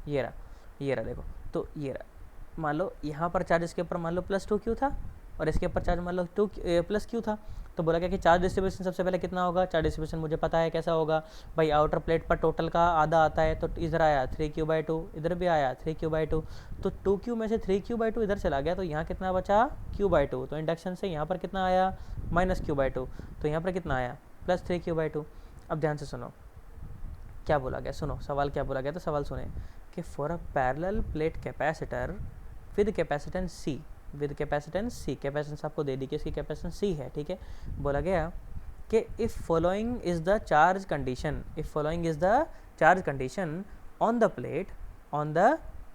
ये रहा देखो, तो ये रहा। मान लो यहाँ पर चार्ज इसके ऊपर मान लो +2Q था, और इसके ऊपर चार्ज मान लो +Q था। तो बोला क्या कि चार्ज डिस्ट्रीब्यूशन सबसे पहले कितना होगा, चार्ज डिस्ट्रीब्यूशन मुझे पता है कैसा होगा भाई। आउटर प्लेट पर टोटल का आधा आता है, तो इधर आया 3Q/2, इधर भी आया 3Q/2, तो 2Q में से 3Q/2 इधर चला गया, तो यहाँ कितना बचा Q/2। तो इंडक्शन से यहाँ पर कितना आया -Q/2, तो यहाँ पर कितना आया +3Q/2। अब ध्यान से सुनो क्या बोला गया, सुनो सवाल क्या बोला गया, तो सवाल सुने कि for a parallel plate capacitor with capacitance C, with capacitance C, capacitance आपको दे दी कि इसकी कैपेसिटेंस C है, ठीक है। बोला गया कि if following is the charge condition, if following is the charge condition on the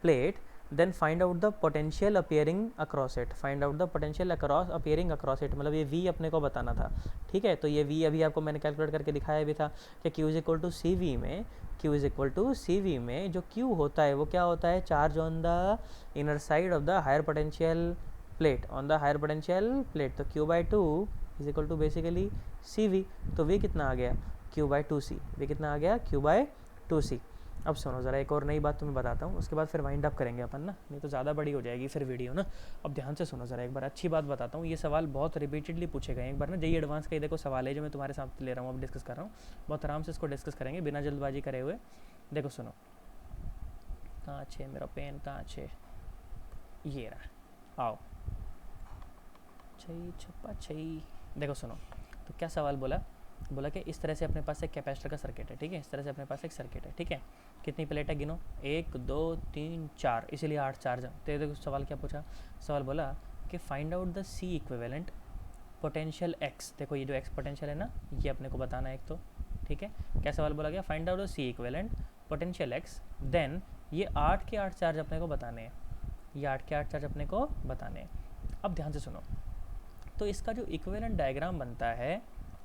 plate then find out the potential appearing across it, find out the potential appearing across it, मतलब ये V अपने को बताना था, ठीक है। तो ये V अभी आपको मैंने कैलकुलेट करके दिखाया भी था कि Q is equal to CV में, Q is equal to CV में जो Q होता है वो क्या होता है, charge on the inner side of the higher potential plate, on the higher potential plate. तो Q/2 is equal to basically CV, तो V कितना आ गया Q/2C, V कितना आ गया Q/2C। अब सुनो ज़रा एक और नई बात तुम्हें बताता हूँ, उसके बाद फिर वाइंड अप करेंगे अपन ना, नहीं तो ज़्यादा बड़ी हो जाएगी फिर वीडियो ना। अब ध्यान से सुनो ज़रा एक बार, अच्छी बात बताता हूँ। ये सवाल बहुत रिपीटेडली पूछे गए एक बार ना, JEE एडवांस का ही देखो सवाल है जो मैं तुम्हारे साथ ले रहा हूँ, अब डिस्कस कर रहा हूँ। बहुत आराम से इसको डिस्कस करेंगे बिना जल्दबाजी करे हुए। देखो सुनो, कहाँ छे मेरा पेन, कहाँ छे, ये रहा, आओ छई छप्पा छई। देखो सुनो, तो क्या सवाल बोला कि इस तरह से अपने पास एक कैपेसिटर का सर्किट है, ठीक है। इस तरह से अपने पास एक सर्किट है, ठीक है। कितनी प्लेट है गिनो, 1 2 3 4, इसीलिए 8 चार्ज। तो देखो सवाल क्या पूछा, सवाल बोला कि find out the C equivalent potential X। देखो ये जो X पोटेंशियल है ना, ये अपने को बताना है एक तो, ठीक है। क्या सवाल बोला गया, find out the C equivalent potential X, then ये 8 के 8 चार्ज अपने को बताने हैं, ये 8 के 8 चार्ज अपने को बताने हैं। अब ध्यान से सुनो, तो इसका जो इक्विवेलेंट डायग्राम बनता है,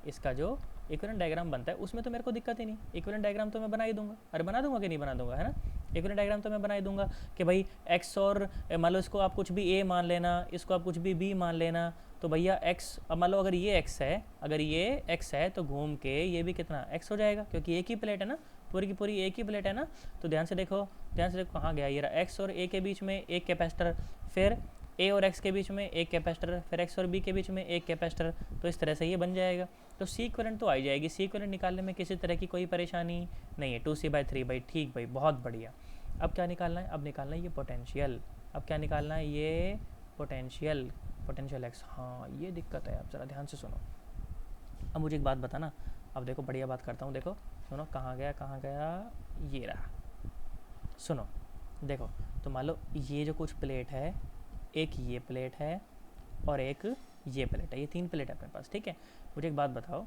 इसका जो इक्विवेलेंट डायग्राम बनता है उसमें तो मेरे को दिक्कत ही नहीं, इक्विवेलेंट डायग्राम तो मैं बना ही दूंगा। अरे बना दूंगा कि नहीं बना दूंगा, है ना। इक्विवेलेंट डायग्राम तो मैं बना ही दूंगा कि भाई x और मान लो इसको आप कुछ भी a मान लेना, इसको आप कुछ भी b मान लेना, तो भैया x, अब मान लो अगर ये x है, अगर ये x है तो घूम के ये भी कितना x हो जाएगा, क्योंकि एक ही प्लेट है ना, पूरी की पूरी एक ही प्लेट है ना। तो ध्यान से देखो कहाँ गया, ये रहा x और a के बीच में एक कैपेसिटर, फिर a और x के बीच में एक कैपेसिटर, फिर x और b के बीच में एक कैपेसिटर। तो इस तरह से ये बन जाएगा। तो C इक्विवेलेंट तो आ जाएगी, C इक्विवेलेंट निकालने में किसी तरह की कोई परेशानी नहीं है। 2C/3 भाई, ठीक भाई, बहुत बढ़िया। अब क्या निकालना है, अब निकालना है ये पोटेंशियल। अब क्या निकालना है, ये पोटेंशियल x। हाँ ये दिक्कत है, अब ज़रा ध्यान से सुनो। अब मुझे एक बात बताना, अब देखो बढ़िया बात करता हूँ, देखो सुनो, कहाँ गया, ये रहा। सुनो देखो, तो मान लो ये जो कुछ प्लेट है, एक ये प्लेट है और एक ये प्लेट है, ये 3 प्लेट है अपने पास, ठीक है। मुझे एक बात बताओ,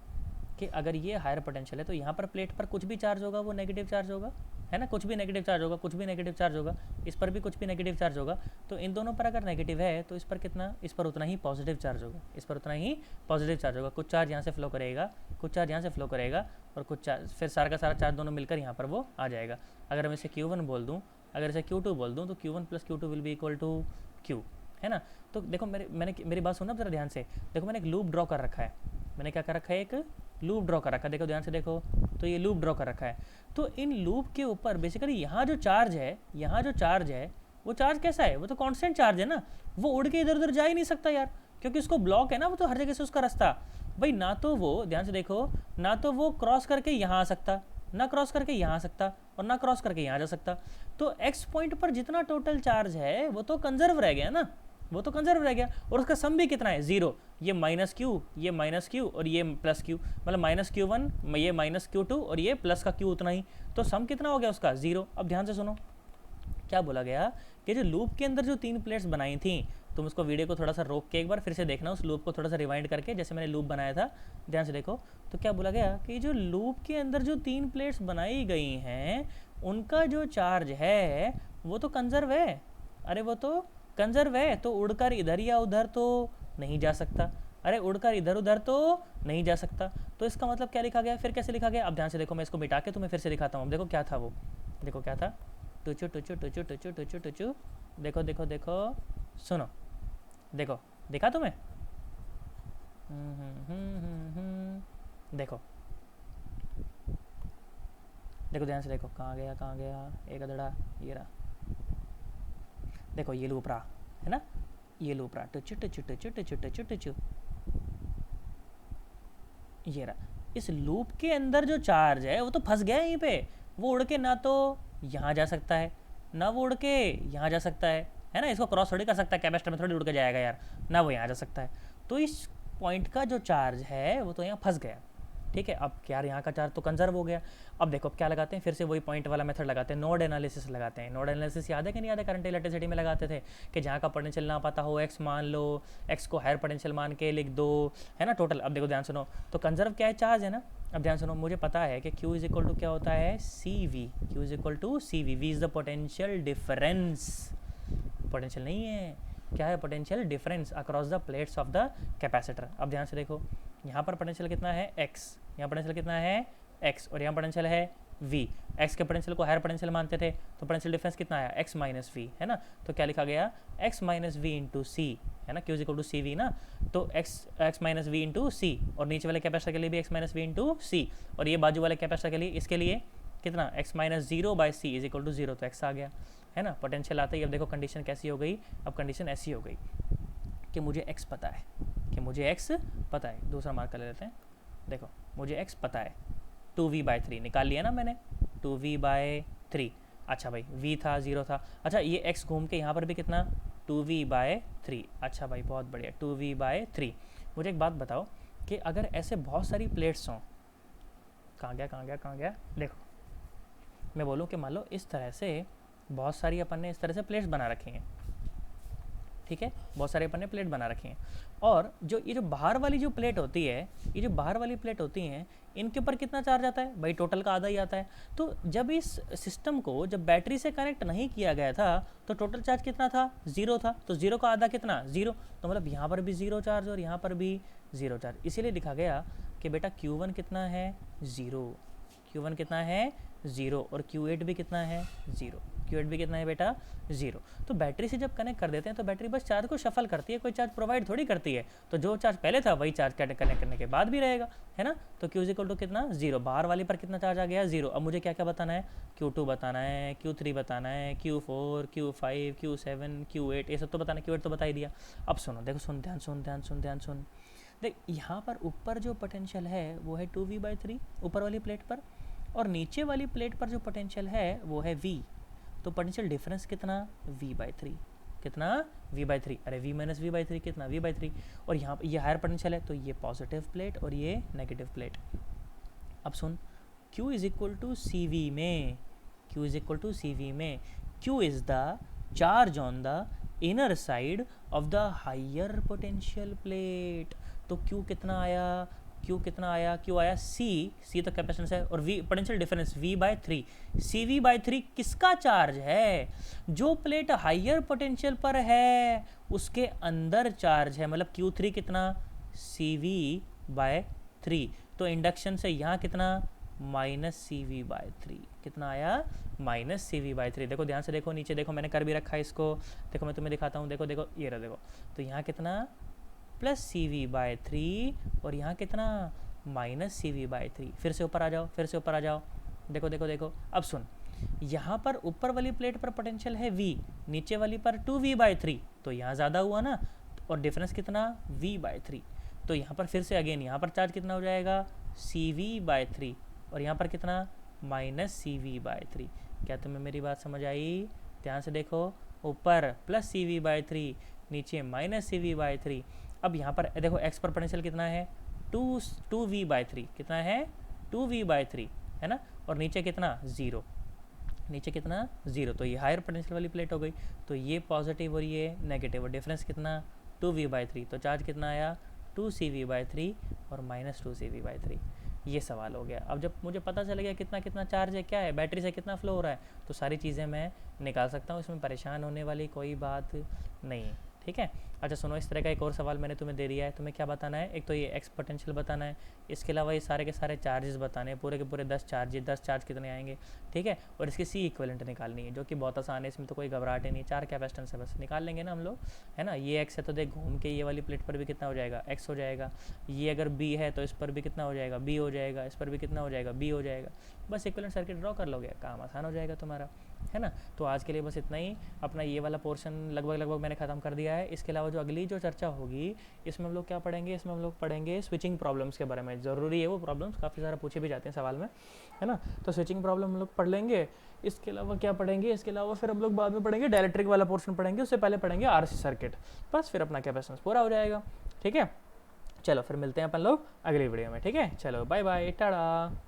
कि अगर ये हायर पोटेंशियल है तो यहाँ पर प्लेट पर कुछ भी चार्ज होगा वो नेगेटिव चार्ज होगा, है ना, कुछ भी नेगेटिव चार्ज होगा, कुछ भी नेगेटिव चार्ज होगा, इस पर भी कुछ भी नेगेटिव चार्ज होगा। तो इन दोनों पर अगर नेगेटिव है तो इस पर कितना, इस पर उतना ही पॉजिटिव चार्ज होगा, इस पर उतना ही पॉजिटिव चार्ज होगा। कुछ चार्ज यहाँ से फ्लो करेगा, कुछ चार्ज यहाँ से फ्लो करेगा, और कुछ चार्ज फिर सारा का सारा चार्ज दोनों मिलकर यहाँ पर वो आ जाएगा। अगर मैं इसे Q1 बोल दूँ, अगर इसे Q2 बोल दूँ, तो Q1 plus Q2 will be equal to Q, है ना। तो देखो मेरी बात सुनो ज़रा ध्यान से। देखो मैंने एक लूप ड्रॉ कर रखा है, मैंने क्या कर रखा है, एक लूप ड्रॉ कर रखा है। देखो ध्यान से देखो, तो ये लूप ड्रॉ कर रखा है। तो इन लूप के ऊपर बेसिकली यहाँ जो चार्ज है, यहाँ जो चार्ज है वो चार्ज कैसा है, वो तो कांस्टेंट चार्ज है ना, वो उड़ के इधर उधर जा ही नहीं सकता यार, क्योंकि उसको ब्लॉक है ना, वो तो हर जगह से उसका रास्ता भाई, ना तो वो, ध्यान से देखो, ना तो वो क्रॉस करके यहाँ आ सकता, ना क्रॉस करके यहाँ आ सकता, और ना क्रॉस करके यहाँ जा सकता। तो एक्स पॉइंट पर जितना टोटल चार्ज है वो तो कंजर्व रह गया ना, वो तो कंजर्व रह गया, और उसका सम भी कितना है, जीरो। ये माइनस क्यू, ये माइनस क्यू, और ये प्लस क्यू, मतलब माइनस Q1, ये माइनस Q2, और ये प्लस का Q उतना ही। तो सम कितना हो गया उसका, जीरो। अब ध्यान से सुनो क्या बोला गया, कि जो लूप के अंदर जो 3 प्लेट्स बनाई थी, तुम उसको वीडियो को थोड़ा सा रोक के एक बार फिर से देखना, उस लूप को थोड़ा सा रिवाइंड करके, जैसे मैंने लूप बनाया था, ध्यान से देखो। तो क्या बोला गया कि जो लूप के अंदर जो 3 प्लेट्स बनाई गई हैं उनका जो चार्ज है वो तो कंजर्व है, अरे वो तो कंजर्व है, तो उड़कर इधर या उधर तो नहीं जा सकता, अरे उड़कर इधर उधर तो नहीं जा सकता। तो इसका मतलब क्या लिखा गया, फिर कैसे लिखा गया, अब ध्यान से देखो, मैं इसको मिटा के तुम्हें फिर से दिखाता हूँ। अब देखो क्या था वो, देखो क्या था, टुचू टुचू टुचू टुचू टुचू टुचू, देखो देखो देखो, सुनो, देखो दिखा तुम्हें, देखो देखो ध्यान से देखो, कहाँ गया कहाँ गया, एक अदड़ा, ये रहा, देखो ये लूप रहा, है ना, ये लूप रहा, टुचू टुचू टुचू टुचू टुचू टुचू, ये रहा। इस लूप के अंदर जो चार्ज है वो तो फंस गया यहीं पे, वो उड़ के ना तो यहाँ जा सकता है, ना वो उड़ के यहाँ जा सकता है ना, इसको क्रॉस थोड़ी कर सकता है, कैपेसिटर में थोड़ी उड़ के जाएगा यार, ना वो यहाँ जा सकता है। तो इस पॉइंट का जो चार्ज है वो तो यहाँ फंस गया, ठीक है। अब यार यहाँ का चार्ज तो कंजर्व हो गया। अब देखो क्या लगाते हैं, फिर से वही पॉइंट वाला मेथड लगाते हैं, नोड एनालिसिस लगाते हैं। नोड एनालिसिस याद है कि नहीं याद है, करंट इलेक्ट्रिसिटी में लगाते थे, कि जहाँ का पोटेंशियल ना पता हो, एक्स मान लो, एक्स को हायर पोटेंशियल मान के लिख दो, है ना, टोटल। अब देखो ध्यान सुनो, तो कंजर्व क्या है, चार्ज है ना। अब ध्यान सुनो, मुझे पता है कि Q इज इक्वल टू क्या होता है, CV, Q is equal to CV, V is the potential difference, potential नहीं है, क्या है, potential difference across the plates of the capacitor. अब ध्यान से देखो, यहाँ पर पोटेंशियल कितना है, x, यहाँ पोटेंशियल कितना है, x, और यहाँ पोटेंशियल है v। x के पोटेंशियल को हायर पोटेंशियल मानते थे, तो पोटेंशियल डिफरेंस कितना आया, x माइनस वी, है ना। तो क्या लिखा गया, x minus V into C, है ना, Q is equal to CV ना। तो x minus V into C, और नीचे वाले कैपेसिटर के लिए भी x minus V into C, और ये बाजू वाले कैपेसिटर के लिए, इसके लिए कितना, x minus zero by C is equal to zero, तो x आ गया, है ना। पोटेंशियल आता ही, अब देखो कंडीशन कैसी हो गई, अब कंडीशन ऐसी हो गई कि मुझे x पता है, कि मुझे x पता है। दूसरा मार्कर ले लेते हैं, देखो मुझे x पता है, 2v/3 निकाल लिया ना मैंने, 2v/3। अच्छा भाई v था, 0 था, अच्छा ये x घूम के यहाँ पर भी कितना, 2v/3। अच्छा भाई बहुत बढ़िया, 2v/3। मुझे एक बात बताओ कि अगर ऐसे बहुत सारी प्लेट्स हों, कहाँ गया कहाँ गया कहाँ गया, देखो मैं बोलूँ कि मान लो इस तरह से बहुत सारी अपन ने इस तरह से प्लेट्स बना रखी हैं, ठीक है, बहुत सारे अपन ने प्लेट बना रखी हैं, और जो ये जो बाहर वाली जो प्लेट होती है, ये जो बाहर वाली प्लेट होती हैं, इनके ऊपर कितना चार्ज आता है भाई, टोटल का आधा ही आता है। तो जब इस सिस्टम को जब बैटरी से कनेक्ट नहीं किया गया था तो टोटल चार्ज कितना था, 0 था, तो 0 का आधा कितना, 0, तो मतलब यहाँ पर भी 0 चार्ज और यहाँ पर भी 0 चार्ज। इसीलिए लिखा गया कि बेटा Q1 कितना है, 0, Q1 कितना है, 0, और Q8 भी कितना है, 0, Q8 भी कितना है बेटा, 0। तो बैटरी से जब कनेक्ट कर देते हैं तो बैटरी बस चार्ज को शफल करती है, कोई चार्ज प्रोवाइड थोड़ी करती है, तो जो चार्ज पहले था वही चार्ज कनेक्ट करने के बाद भी रहेगा, है ना। तो Q इक्वल टू कितना, 0, बाहर वाली पर कितना चार्ज आ गया, 0। अब मुझे क्या क्या बताना है, Q2 बताना है, Q3 बताना है, Q4, Q5, Q7, Q8, ये सब तो बताना, Q8 तो बता ही दिया। अब सुनो, देखो सुन, ध्यान सुन ध्यान सुन ध्यान सुन, देख यहाँ पर ऊपर जो पोटेंशियल है वो है 2v/3 ऊपर वाली प्लेट पर, और नीचे वाली प्लेट पर जो पोटेंशियल है वो है v। तो पोटेंशियल डिफरेंस कितना, v/3, कितना, v/3, अरे v माइनस v/3 कितना, v/3, और यहाँ पर ये हायर पोटेंशियल है तो ये पॉजिटिव प्लेट और ये नेगेटिव प्लेट। अब सुन, Q is equal to CV में, Q is equal to CV में, Q is the charge on the inner side of the higher potential plate. तो Q कितना आया, क्यू कितना आया, क्यू आया सी तो कैपेसिटेंस है, और we potential difference V/3। CV/3 किसका चार्ज है, जो प्लेट हाइयर पोटेंशियल पर है उसके अंदर चार्ज है, मतलब Q3 कितना CV/3। तो इंडक्शन से यहाँ कितना -CV/3 कितना आया -CV/3। देखो ध्यान से देखो, नीचे देखो मैंने कर भी रखा है इसको, देखो मैं तुम्हें दिखाता हूँ, देखो देखो ये रहा, देखो तो यहाँ कितना +CV/3 और यहाँ कितना -CV/3। फिर से ऊपर आ जाओ, फिर से ऊपर आ जाओ, देखो देखो देखो। अब सुन, यहाँ पर ऊपर वाली प्लेट पर पोटेंशियल है V, नीचे वाली पर 2V/3, तो यहाँ ज़्यादा हुआ ना, और डिफरेंस कितना V/3। तो यहाँ पर फिर से अगेन यहाँ पर चार्ज कितना हो जाएगा CV/3, और यहाँ पर कितना -CV/3। क्या तुम्हें मेरी बात समझ आई? ध्यान से देखो, ऊपर +CV/3, नीचे -CV/3। अब यहाँ पर देखो x पर पोटेंशियल कितना है 2V/3, कितना है 2V/3 है ना, और नीचे कितना 0, नीचे कितना 0, तो ये हायर पोटेंशियल वाली प्लेट हो गई। तो ये पॉजिटिव और ये नेगेटिव, और डिफरेंस कितना 2V/3, तो चार्ज कितना आया 2CV/3 और -2CV/3। ये सवाल हो गया। अब जब मुझे पता चल गया कितना कितना चार्ज है, क्या है, बैटरी से कितना फ्लो हो रहा है, तो सारी चीज़ें मैं निकाल सकता हूँ, इसमें परेशान होने वाली कोई बात नहीं है। ठीक है, अच्छा सुनो, इस तरह का एक और सवाल मैंने तुम्हें दे दिया है। तुम्हें क्या बताना है, एक तो ये एक्स पोटेंशियल बताना है, इसके अलावा ये सारे के सारे चार्जेस बताने हैं, पूरे के पूरे 10 चार्ज, 10 चार्ज कितने आएंगे, ठीक है, और इसकी सी इक्विवेलेंट निकालनी है, जो कि बहुत आसान है, इसमें तो कोई घबराहट ही नहीं, 4 कैपेसिटेंस है, बस निकाल लेंगे ना हम लोग, है ना। ये एक्स है तो देख घूम के ये वाली प्लेट पर भी कितना हो जाएगा, एक्स हो जाएगा। ये अगर बी है तो इस पर भी कितना हो जाएगा, बी हो जाएगा, इस पर भी कितना हो जाएगा, बी हो जाएगा। बस इक्विवेलेंट सर्किट ड्रॉ कर लोगे, काम आसान हो जाएगा तुम्हारा, है ना। तो आज के लिए बस इतना ही, अपना ये वाला पोर्शन लगभग मैंने ख़त्म कर दिया है। इसके अलावा जो अगली जो चर्चा होगी, इसमें हम लोग क्या पढ़ेंगे, इसमें हम लोग पढ़ेंगे स्विचिंग प्रॉब्लम्स के बारे में। ज़रूरी है वो प्रॉब्लम्स, काफ़ी सारा पूछे भी जाते हैं सवाल में, है ना। तो स्विचिंग प्रॉब्लम हम लोग पढ़ लेंगे। इसके अलावा क्या पढ़ेंगे, इसके अलावा फिर हम लोग बाद में पढ़ेंगे डायरेक्ट्रिक वाला पोर्शन पढ़ेंगे, उससे पहले पढ़ेंगे आरसी सर्किट, बस फिर अपना कैपेसिटेंस पूरा हो जाएगा। ठीक है, चलो फिर मिलते हैं अपन लोग अगली वीडियो में। ठीक है, चलो बाय बाय, टाटा।